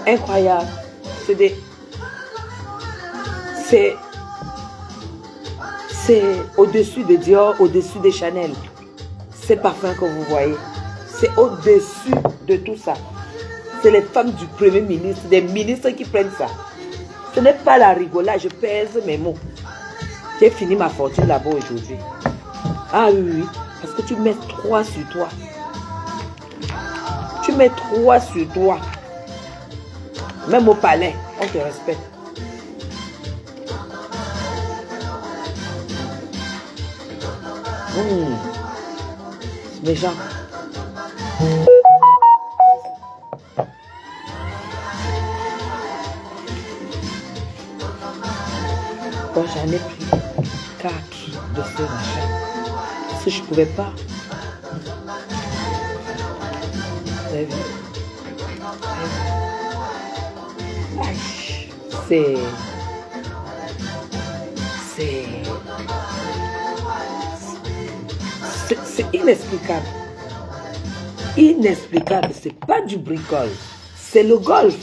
Incroyables. C'est au-dessus de Dior, au-dessus de Chanel. Ces parfums que vous voyez, c'est au-dessus de tout ça. C'est les femmes du Premier ministre, des ministres qui prennent ça. Ce n'est pas la rigolade, je pèse mes mots. J'ai fini ma fortune là-bas aujourd'hui. Ah oui, oui, parce que tu mets 3 sur toi. Tu mets 3 sur toi. Même au palais, on te respecte. Les gens. Bon, j'en ai pris 4 de ces machins. Parce que je ne pouvais pas. Vous avez vu? C'est inexplicable. Inexplicable. C'est pas du bricole. C'est le golf.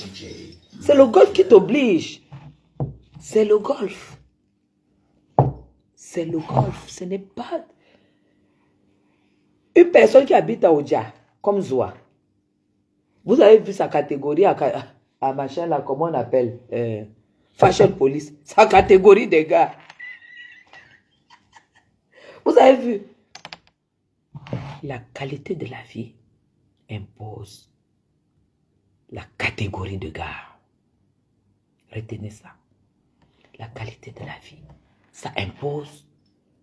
C'est le golf qui t'oblige. C'est le golf. C'est le golf. Ce n'est pas une personne qui habite à Odia, comme Zoa. Vous avez vu sa catégorie à machin là, comment on appelle Fashion Police. Sa catégorie de gars. Vous avez vu? La qualité de la vie impose la catégorie de gars. Retenez ça. La qualité de la vie, ça impose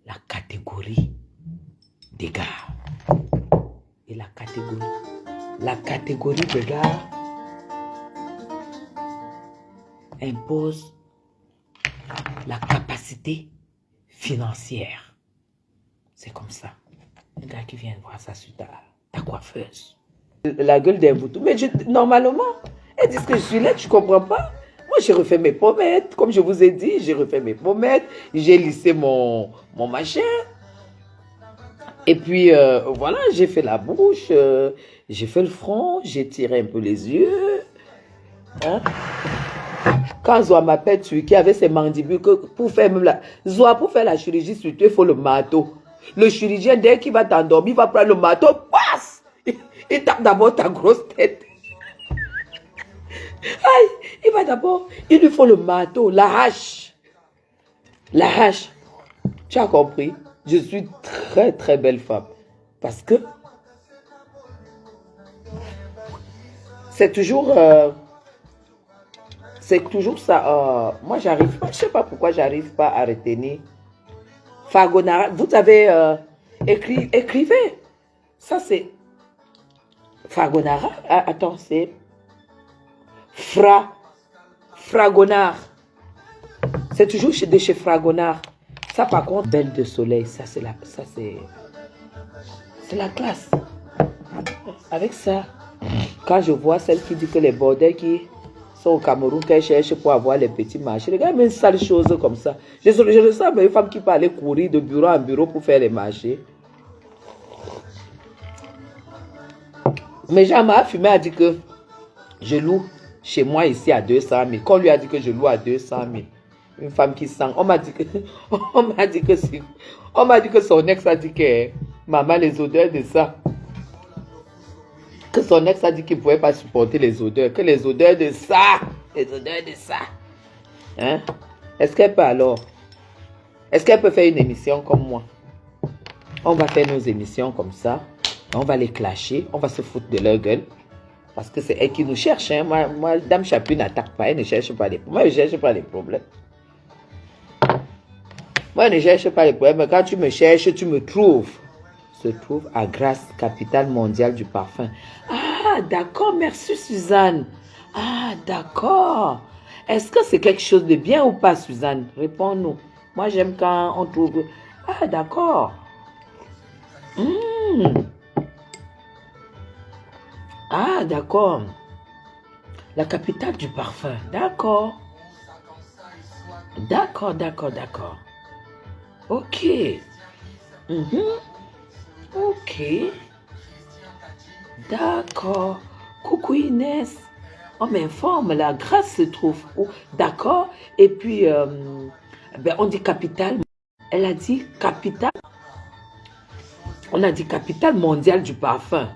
la catégorie des gars. Et la catégorie des gars impose la capacité financière. C'est comme ça. Un gars qui vient voir ça sur ta coiffeuse. La gueule d'un bouton. Mais normalement, elle dit que je suis laide, tu comprends pas? Moi, j'ai refait mes pommettes. Comme je vous ai dit, j'ai refait mes pommettes. J'ai lissé mon machin. Et puis, voilà, j'ai fait la bouche. J'ai fait le front, j'ai tiré un peu les yeux. Hein? Quand Zoa m'appelle Turquie avec ses mandibules, que pour faire même la... Zoa, pour faire la chirurgie sur toi, il faut le marteau. Le chirurgien, dès qu'il va t'endormir, il va prendre le marteau, passe! Il tape d'abord ta grosse tête. Aïe, il va d'abord, il lui faut le marteau, la hache. La hache. Tu as compris? Je suis très très belle femme. Parce que c'est toujours ça. Moi, j'arrive pas, je sais pas pourquoi j'arrive pas à retenir. Fagonara, vous avez écrivez. Ça, c'est Fagonara. Ah, attends, c'est Fragonard. C'est toujours de chez Fragonard. Ça, par contre, belle de soleil. Ça, c'est la classe. Avec ça, quand je vois celle qui dit que les bordels qui sont au Cameroun, qu'elle cherche pour avoir les petits marchés, regarde une sale chose comme ça. Je ressemble à une femme qui peut aller courir de bureau en bureau pour faire les marchés. Mais Jean-Marc Fumé a dit que je loue chez moi ici à 200 000. Qu'on lui a dit que je loue à 200 000. Une femme qui sent. On m'a dit que son ex a dit que maman, les odeurs de ça. Que son ex a dit qu'il ne pouvait pas supporter les odeurs. Que les odeurs de ça. Les odeurs de ça. Hein? Est-ce qu'elle peut alors? Est-ce qu'elle peut faire une émission comme moi? On va faire nos émissions comme ça. On va les clasher. On va se foutre de leur gueule. Parce que c'est elle qui nous cherche. Hein? Moi, Dame Chapuis n'attaque pas. Elle ne cherche pas les problèmes. Moi, je ne cherche pas les problèmes. Moi, je ne cherche pas les problèmes. Mais quand tu me cherches, tu me trouves. Se trouve à Grasse, capitale mondiale du parfum. Ah, d'accord. Merci, Suzanne. Ah, d'accord. Est-ce que c'est quelque chose de bien ou pas, Suzanne? Réponds-nous. Moi, j'aime quand on trouve... Ah, d'accord. Ah, d'accord. La capitale du parfum. D'accord. D'accord, d'accord, d'accord. Ok. Ok. D'accord. Coucou Inès. On m'informe, la Grâce se trouve où? D'accord. Et puis, on dit capitale. Elle a dit capitale. On a dit capitale mondiale du parfum.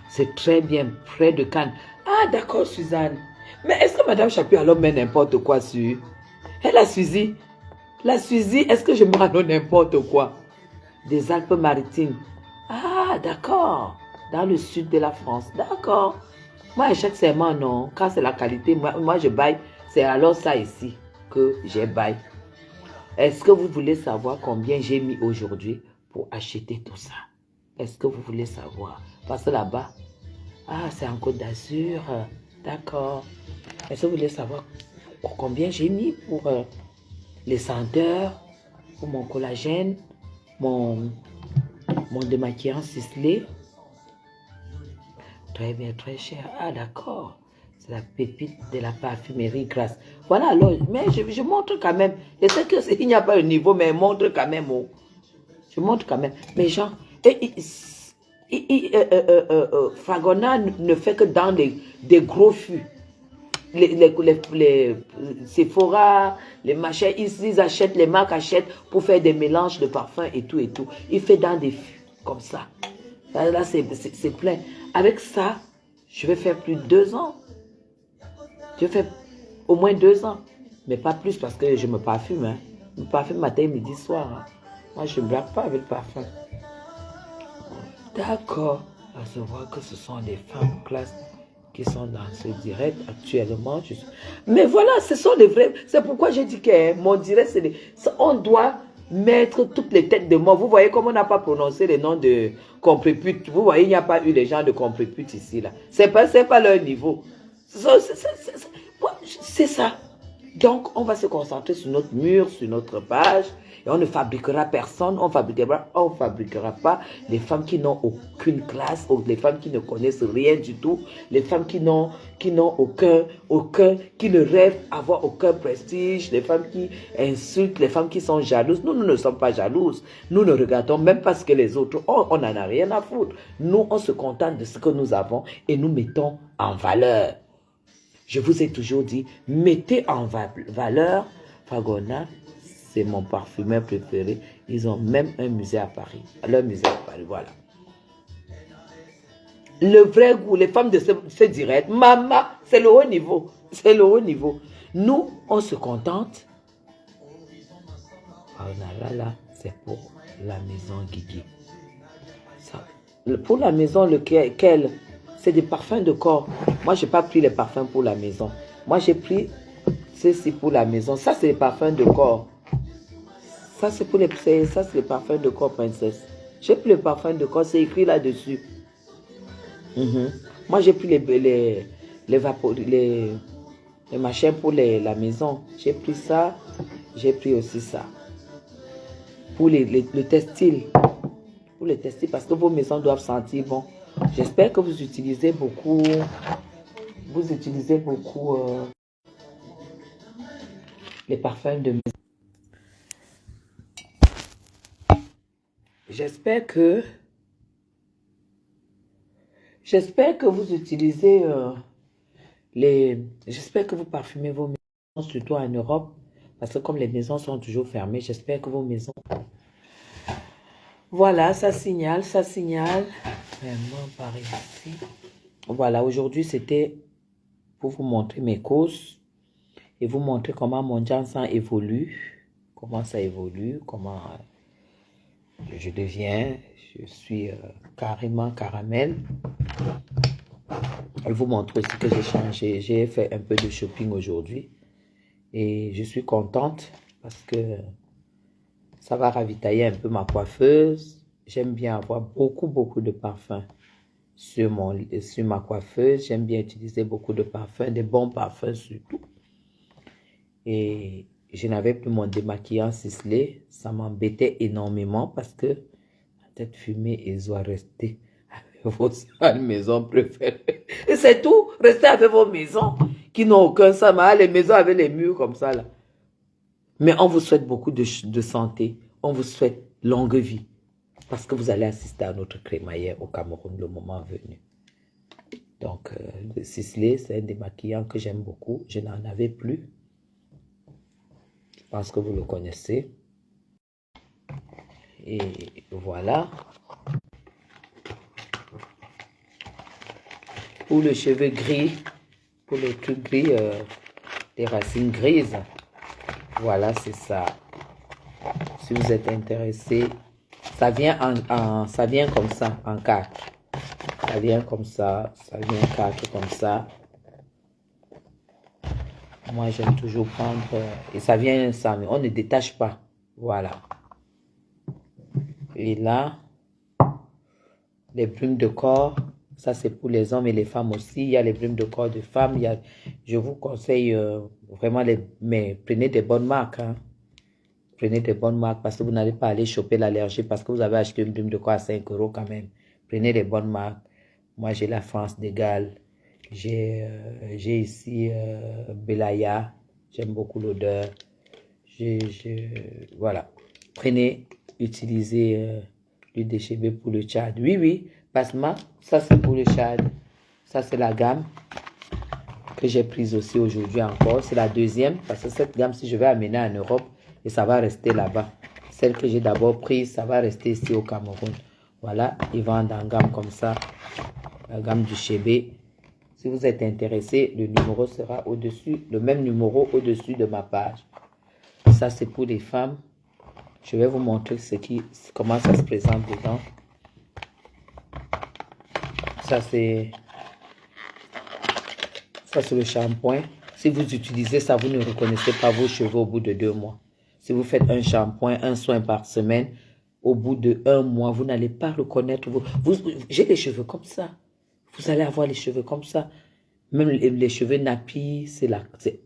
C'est très bien, près de Cannes. Ah, d'accord, Suzanne. Mais est-ce que Madame Chapuis alors met n'importe quoi sur? Elle a Suzy. La Suzy, est-ce que je me rends n'importe quoi? Des Alpes-Maritimes. Ah, d'accord. Dans le sud de la France. D'accord. Moi, j'achète seulement, non. Quand c'est la qualité, moi je baille. C'est alors ça ici que j'ai baille. Est-ce que vous voulez savoir combien j'ai mis aujourd'hui pour acheter tout ça? Est-ce que vous voulez savoir? Parce que là-bas, ah, c'est en Côte d'Azur. D'accord. Est-ce que vous voulez savoir combien j'ai mis pour les senteurs, pour mon collagène, mon démaquillant ciselé? Très bien, très cher. Ah, d'accord. C'est la pépite de la parfumerie Grasse. Voilà, alors, mais je montre quand même. Je sais qu'il n'y a pas de niveau, mais je montre quand même. Oh. Je montre quand même. Mais genre, Fragonard ne fait que dans des gros fûts. Les Sephora, les machins, ils achètent, les marques achètent pour faire des mélanges de parfums et tout et tout. Il fait dans des fûts comme ça. Là, c'est plein. Avec ça, je vais faire plus de 2 ans. Je vais faire au moins 2 ans. Mais pas plus parce que je me parfume. Hein. Je me parfume matin, midi, soir. Hein. Moi, je ne blague pas avec le parfum. D'accord. Je vois que ce sont des femmes classe qui sont dans ce direct actuellement. Mais voilà, ce sont les vrais. C'est pourquoi j'ai dit que mon direct, on doit mettre toutes les têtes de mort. Vous voyez comme on n'a pas prononcé les noms de compréputes. Vous voyez, il n'y a pas eu les gens de compréputes ici. Là. C'est pas leur niveau. C'est ça. Donc, on va se concentrer sur notre mur, sur notre page, et on ne fabriquera personne, on fabriquera pas les femmes qui n'ont aucune classe, ou les femmes qui ne connaissent rien du tout, les femmes qui n'ont qui ne rêvent avoir aucun prestige, les femmes qui insultent, les femmes qui sont jalouses. Nous ne sommes pas jalouses. Nous ne regardons même pas ce que les autres ont, on n'en a rien à foutre. Nous, on se contente de ce que nous avons et nous mettons en valeur. Je vous ai toujours dit, mettez en valeur Fragonard, c'est mon parfumeur préféré. Ils ont même un musée à Paris. Leur musée à Paris, voilà. Le vrai goût, les femmes de ce direct, maman, c'est le haut niveau. C'est le haut niveau. Nous, on se contente. Là, c'est pour la maison Guigui. Ça, pour la maison, lequel? C'est des parfums de corps. Moi, je n'ai pas pris les parfums pour la maison. Moi, j'ai pris ceci pour la maison. Ça, c'est les parfums de corps. Ça, c'est les parfums de corps, princesse. J'ai pris les parfums de corps, c'est écrit là-dessus. Moi, j'ai pris les machins pour la maison. J'ai pris ça. J'ai pris aussi ça. Pour le textile. Pour les textiles, parce que vos maisons doivent sentir bon. J'espère que vous utilisez beaucoup. Les parfums de maison. J'espère que vous utilisez j'espère que vous parfumez vos maisons, surtout en Europe, parce que comme les maisons sont toujours fermées, j'espère que vos maisons... Voilà, ça signale. Vraiment par ici. Voilà, aujourd'hui, c'était pour vous montrer mes causes et vous montrer comment mon Jansan évolue, comment ça évolue, comment je deviens, je suis carrément caramel. Et vous montrer aussi que j'ai changé, j'ai fait un peu de shopping aujourd'hui et je suis contente parce que ça va ravitailler un peu ma coiffeuse. J'aime bien avoir beaucoup de parfums sur ma coiffeuse. J'aime bien utiliser beaucoup de parfums, des bons parfums surtout. Et je n'avais plus mon démaquillant ciselé. Ça m'embêtait énormément parce que la tête fumée, elle doit rester avec vos maisons préférées. Et c'est tout. Restez avec vos maisons qui n'ont aucun sama. Les maisons avec les murs comme ça là. Mais on vous souhaite beaucoup de santé. On vous souhaite longue vie. Parce que vous allez assister à notre crémaillère au Cameroun le moment venu. Donc, le ciselé, c'est un démaquillant que j'aime beaucoup. Je n'en avais plus. Je pense que vous le connaissez. Et voilà. Pour le cheveu gris, pour le truc gris, des racines grises. Voilà, c'est ça. Si vous êtes intéressé, ça vient comme ça, en 4. Ça vient comme ça vient 4 comme ça. Moi, j'aime toujours prendre, et ça vient ça, mais on ne détache pas. Voilà. Et là, les brumes de corps, ça c'est pour les hommes et les femmes aussi. Il y a les brumes de corps de femmes. Je vous conseille vraiment, mais prenez des bonnes marques. Hein. Prenez des bonnes marques parce que vous n'allez pas aller choper l'allergie parce que vous avez acheté une brume de corps à 5 € quand même. Prenez des bonnes marques. Moi, j'ai la France de Galles. J'ai ici Belaya. J'aime beaucoup l'odeur. Voilà. Prenez, utilisez l'huile de chébé pour le Tchad. Oui, Basma, ça c'est pour le Tchad. Ça c'est la gamme que j'ai prise aussi aujourd'hui encore. C'est la deuxième parce que cette gamme, si je vais amener en Europe, et ça va rester là-bas. Celle que j'ai d'abord prise, ça va rester ici au Cameroun. Voilà, ils vendent en gamme comme ça, la gamme du chébé. Si vous êtes intéressé, le numéro sera au-dessus, le même numéro au-dessus de ma page. Ça, c'est pour les femmes. Je vais vous montrer comment ça se présente dedans. Ça, c'est le shampoing. Si vous utilisez ça, vous ne reconnaissez pas vos cheveux au bout de 2 mois. Si vous faites un shampoing, un soin par semaine, au bout de 1 mois, vous n'allez pas reconnaître j'ai les cheveux comme ça. Vous allez avoir les cheveux comme ça. Même les cheveux nappis, c'est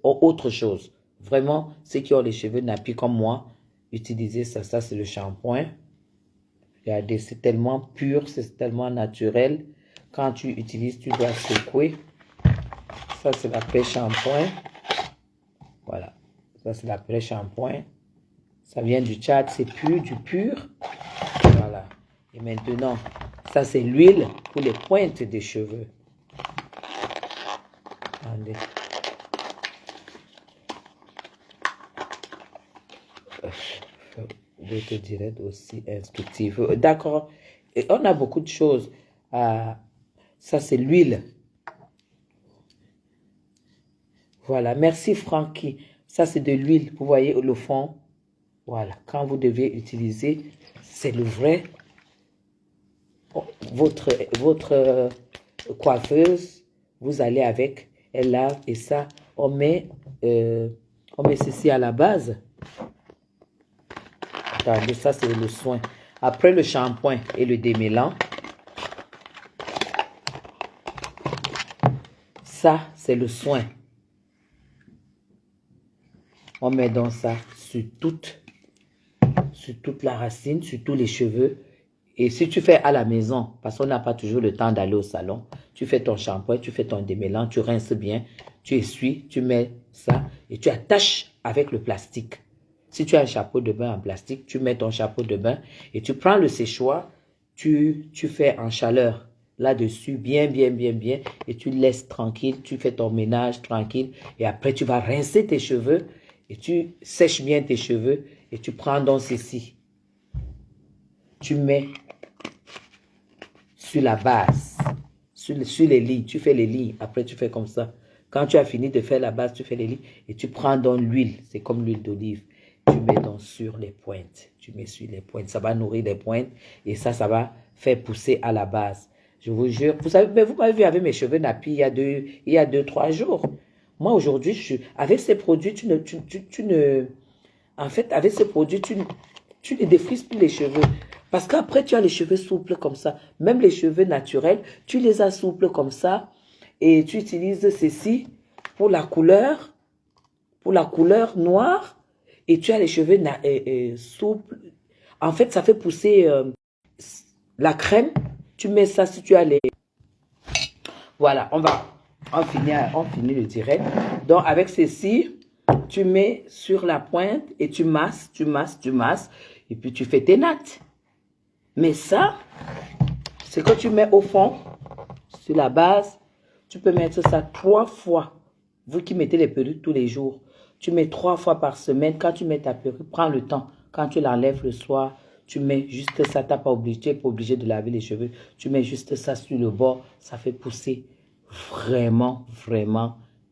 autre chose. Vraiment, ceux qui ont les cheveux nappis comme moi, utilisez ça. Ça, c'est le shampoing. Regardez, c'est tellement pur, c'est tellement naturel. Quand tu utilises, tu dois secouer. Ça, c'est l'après-shampoing. Voilà. Ça, c'est l'après-shampoing. Ça vient du Tchad, c'est pur, du pur. Voilà. Et maintenant, ça, c'est l'huile pour les pointes des cheveux. Attendez. D'autres directs aussi instructifs. D'accord. Et on a beaucoup de choses. Ça, c'est l'huile. Voilà. Merci, Francky. Ça, c'est de l'huile. Vous voyez le fond. Voilà. Quand vous devez utiliser, c'est le vrai. Votre coiffeuse, vous allez avec. Elle lave et ça, on met ceci à la base. Regardez, ça, c'est le soin. Après le shampoing et le démêlant, ça, c'est le soin. On met donc ça sur toute la racine, sur tous les cheveux. Et si tu fais à la maison, parce qu'on n'a pas toujours le temps d'aller au salon, tu fais ton shampoing, tu fais ton démêlant, tu rinces bien, tu essuies, tu mets ça et tu attaches avec le plastique. Si tu as un chapeau de bain en plastique, tu mets ton chapeau de bain et tu prends le séchoir, tu fais en chaleur là-dessus, bien, et tu laisses tranquille, tu fais ton ménage tranquille et après tu vas rincer tes cheveux et tu sèches bien tes cheveux et tu prends donc ceci. Tu mets sur la base, sur les lignes, tu fais les lignes, après tu fais comme ça. Quand tu as fini de faire la base, tu fais les lignes et tu prends donc l'huile, c'est comme l'huile d'olive. Tu mets donc sur les pointes, tu mets sur les pointes, ça va nourrir les pointes et ça va faire pousser à la base. Je vous jure, vous savez, mais vous m'avez vu avec mes cheveux nappis il y a 2-3 jours. Moi aujourd'hui, avec ces produits, en fait, avec ces produits, tu ne défrises plus les cheveux. Parce qu'après, tu as les cheveux souples comme ça. Même les cheveux naturels, tu les as souples comme ça. Et tu utilises ceci pour la couleur noire. Et tu as les cheveux souples. En fait, ça fait pousser la crème. Tu mets ça si tu as les... Voilà, on finit le direct. Donc, avec ceci, tu mets sur la pointe et tu masses. Et puis, tu fais tes nattes. Mais ça, c'est que tu mets au fond, sur la base, tu peux mettre ça 3 fois. Vous qui mettez les perruques tous les jours, tu mets 3 fois par semaine. Quand tu mets ta perruque, prends le temps. Quand tu l'enlèves le soir, tu mets juste ça. Tu n'es pas obligé de laver les cheveux. Tu mets juste ça sur le bord. Ça fait pousser vraiment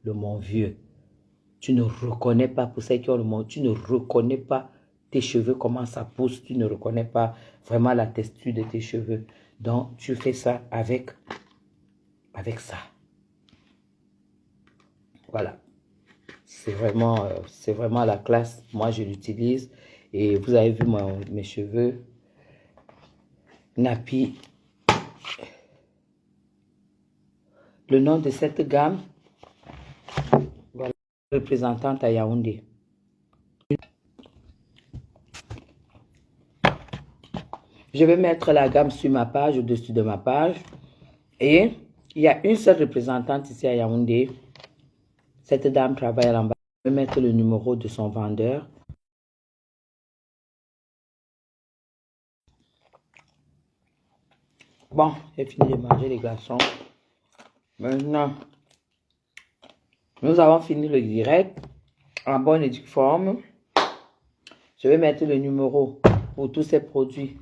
le mon vieux. Tu ne reconnais pas, pour ceux qui ont le mon, tu ne reconnais pas tes cheveux, comment ça pousse, tu ne reconnais pas vraiment la texture de tes cheveux. Donc, tu fais ça avec ça. Voilà. C'est vraiment la classe. Moi, je l'utilise. Et vous avez vu mes cheveux nappis. Le nom de cette gamme, voilà, représentante à Yaoundé. Je vais mettre la gamme sur ma page, au-dessus de ma page. Et il y a une seule représentante ici à Yaoundé. Cette dame travaille à l'ambassade. Je vais mettre le numéro de son vendeur. Bon, j'ai fini de manger les glaçons. Maintenant, nous avons fini le direct en bonne et due forme. Je vais mettre le numéro pour tous ces produits.